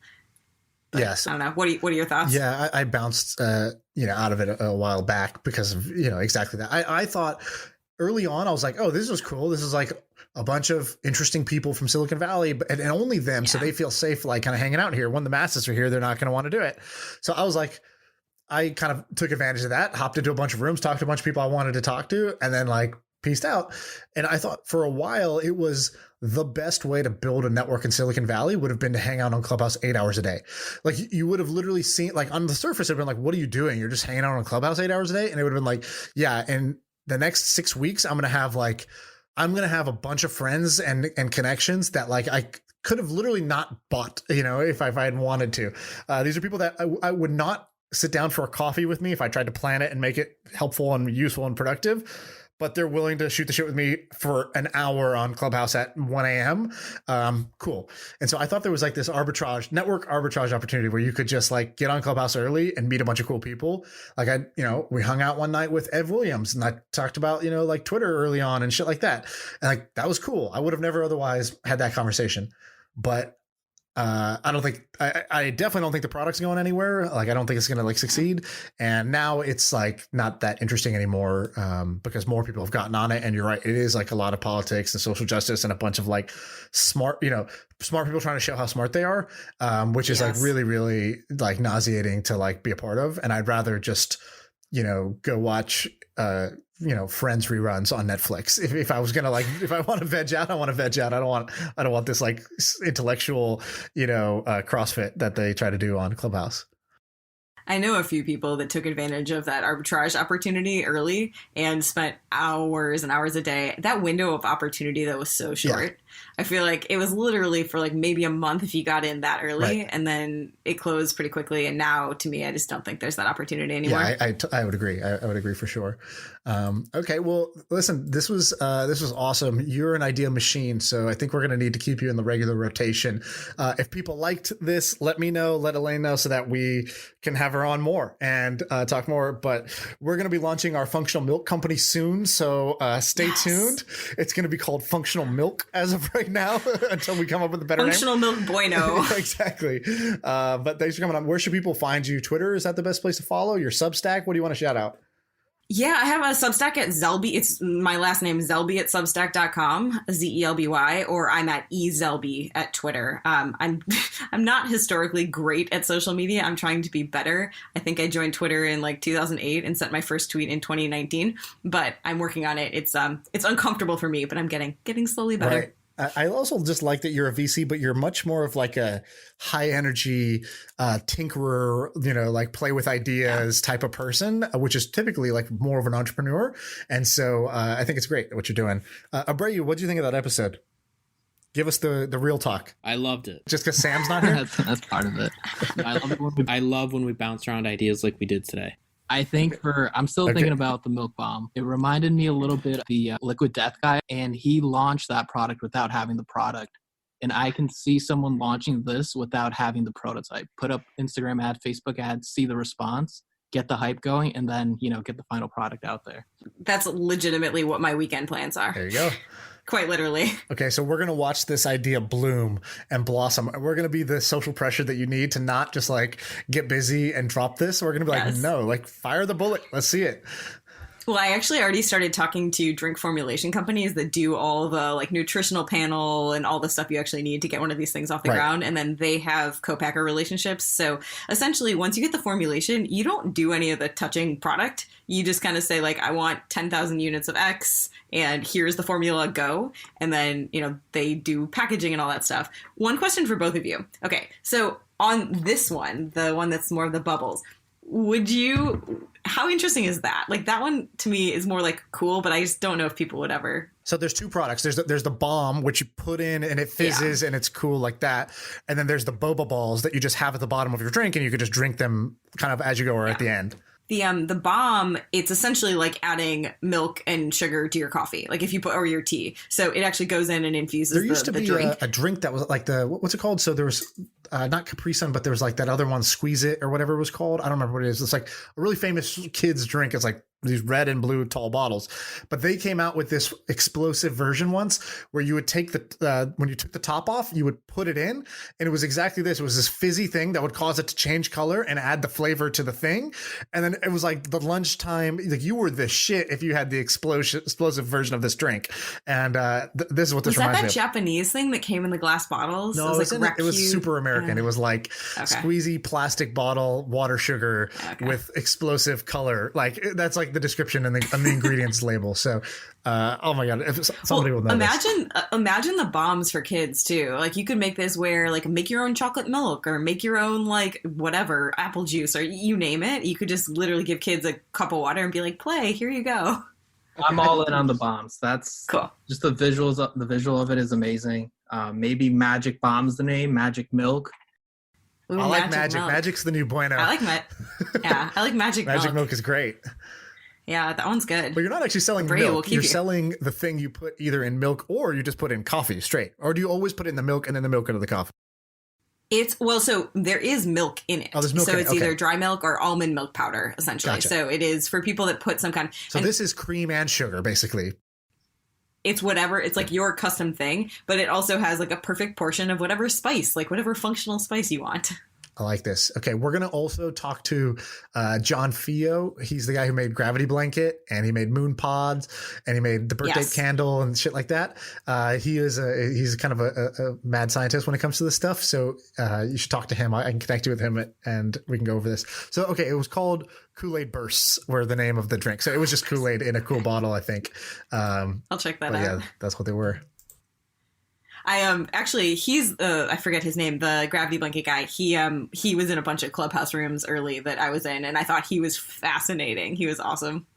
Yes. I don't know. What are your thoughts? Yeah, I bounced, out of it a while back because of, exactly that. I thought early on, I was like, oh, this is cool. This is like a bunch of interesting people from Silicon Valley and only them. Yeah. So they feel safe, like kind of hanging out here. When the masses are here, they're not going to want to do it. So I was like, I kind of took advantage of that, hopped into a bunch of rooms, talked to a bunch of people I wanted to talk to, and then like pieced out. And I thought for a while it was the best way to build a network in Silicon Valley would have been to hang out on Clubhouse 8 hours a day. Like you would have literally seen, like on the surface, it'd been like, what are you doing? You're just hanging out on Clubhouse 8 hours a day. And it would have been like, yeah. And the next 6 weeks, I'm going to have a bunch of friends and connections that like I could have literally not bought, if I had wanted to. These are people that I would not sit down for a coffee with me if I tried to plan it and make it helpful and useful and productive. But they're willing to shoot the shit with me for an hour on Clubhouse at 1 a.m. Cool. And so I thought there was like this network arbitrage opportunity where you could just like get on Clubhouse early and meet a bunch of cool people. Like we hung out one night with Ev Williams and I talked about, like Twitter early on and shit like that. And like, that was cool. I would have never otherwise had that conversation, but I definitely don't think the product's going anywhere. Like, I don't think it's going to like succeed. And now it's like not that interesting anymore because more people have gotten on it. And you're right. It is like a lot of politics and social justice and a bunch of like smart people trying to show how smart they are, which is like really, really like nauseating to like be a part of. And I'd rather just, go watch, Friends reruns on Netflix. If I was going to if I want to veg out, I want to veg out. I don't want this like intellectual, CrossFit that they try to do on Clubhouse. I know a few people that took advantage of that arbitrage opportunity early and spent hours and hours a day. That window of opportunity that was so short. Yeah. I feel like it was literally for like maybe a month if you got in that early, right. And then it closed pretty quickly. And now to me, I just don't think there's that opportunity anymore. Yeah, I would agree. I would agree for sure. Okay. Well, listen, this was awesome. You're an idea machine. So I think we're going to need to keep you in the regular rotation. If people liked this, let me know, let Elaine know so that we can have her on more and talk more. But we're going to be launching our functional milk company soon. So stay tuned. It's going to be called Functional Milk as of right now until we come up with a better Functional name. Milk Bueno. Exactly. But thanks for coming on. Where should people find you? Twitter, is that the best place to follow? Your Substack? What do you want to shout out? Yeah, I have a Substack at Zelby. It's my last name, Zelby at substack.com, Zelby, or I'm at eZelby at Twitter. I'm I'm not historically great at social media. I'm trying to be better. I think I joined Twitter in like 2008 and sent my first tweet in 2019, but I'm working on it. It's uncomfortable for me, but I'm getting slowly better. Right. I also just like that you're a VC, but you're much more of like a high energy tinkerer, like play with ideas type of person, which is typically like more of an entrepreneur. And so I think it's great what you're doing. Abreu, what do you think of that episode? Give us the real talk. I loved it. Just because Sam's not here? That's part of it. I love when we bounce around ideas like we did today. I think I'm still thinking about the milk bomb. It reminded me a little bit of the Liquid Death guy, and he launched that product without having the product. And I can see someone launching this without having the prototype. Put up Instagram ad, Facebook ad, see the response, get the hype going, and then, get the final product out there. That's legitimately what my weekend plans are. There you go. Quite literally. Okay, so we're going to watch this idea bloom and blossom. We're going to be the social pressure that you need to not just like get busy and drop this. We're going to be like, no, like fire the bullet. Let's see it. Well, I actually already started talking to drink formulation companies that do all the like nutritional panel and all the stuff you actually need to get one of these things off the ground. And then they have co-packer relationships. So essentially, once you get the formulation, you don't do any of the touching product. You just kind of say like, I want 10,000 units of X and here's the formula, go. And then, they do packaging and all that stuff. One question for both of you. Okay, so on this one, the one that's more of the bubbles, how interesting is that? Like that one to me is more like cool, but I just don't know if people would ever. So there's two products. There's the bomb, which you put in and it fizzes and it's cool like that. And then there's the boba balls that you just have at the bottom of your drink and you could just drink them kind of as you go or at the end. The bomb, it's essentially like adding milk and sugar to your coffee, like if you put or your tea. So it actually goes in and infuses. There used to be drink. A drink that was like what's it called? So there was not Capri Sun, but there was like that other one, Squeeze It or whatever it was called. I don't remember what it is. It's like a really famous kids drink. It's like these red and blue tall bottles, but they came out with this explosive version once where you would take when you took the top off, you would put it in and it was exactly this. It was this fizzy thing that would cause it to change color and add the flavor to the thing. And then it was like the lunchtime, like you were the shit if you had the explosive version of this drink. And this is what this reminds me of. Was that Japanese thing that came in the glass bottles? No, it was super American. It was like squeezy plastic bottle, water sugar with explosive color. Like that's like the description and the ingredients label. So, oh my God, if somebody will know imagine the bombs for kids too. Like you could make this where like make your own chocolate milk or make your own like whatever apple juice or you name it. You could just literally give kids a cup of water and be like, play, here you go. I'm all in on the bombs. That's cool. Just the visuals. The visual of it is amazing. Maybe Magic Bomb's the name. Magic Milk. Ooh, I like Magic. Magic's the new bueno. I like I like Magic Milk. Magic Milk is great. Yeah, that one's good. But you're not actually selling milk. You're selling the thing you put either in milk or you just put in coffee straight. Or do you always put in the milk and then the milk into the coffee? So there is milk in it. Oh, there's milk in it. So it's either okay. dry milk or almond milk powder, essentially. Gotcha. So it is for people that put some kind of... So this is cream and sugar, basically. It's whatever. It's like your custom thing, but it also has like a perfect portion of whatever spice, like whatever functional spice you want. I like this. Okay, we're going to also talk to John Fio. He's the guy who made Gravity Blanket, and he made Moon Pods, and he made the birthday candle and shit like that. He's kind of a mad scientist when it comes to this stuff, so you should talk to him. I can connect you with him, and we can go over this. So, okay, it was called Kool-Aid Bursts were the name of the drink. So it was just Kool-Aid in a cool bottle, I think. I'll check that out. Yeah, that's what they were. Actually he's I forget his name, the Gravity Blanket guy. He was in a bunch of Clubhouse rooms early that I was in, and I thought he was fascinating. He was awesome.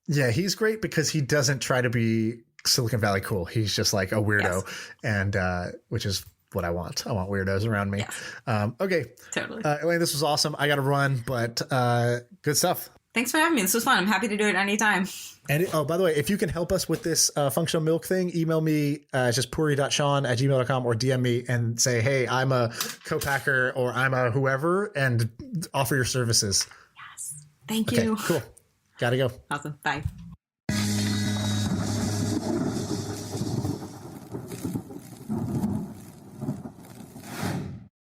Yeah, he's great because he doesn't try to be Silicon Valley cool. He's just like a weirdo, and which is what I want. I want weirdos around me. Yes. Okay, totally. Elaine, this was awesome. I got to run, but good stuff. Thanks for having me. This was fun. I'm happy to do it anytime. And by the way, if you can help us with this functional milk thing, email me. It's just puri.sean@gmail.com or DM me and say, hey, I'm a co-packer or I'm a whoever, and offer your services. Yes. Thank you. Cool. Gotta go. Awesome. Bye.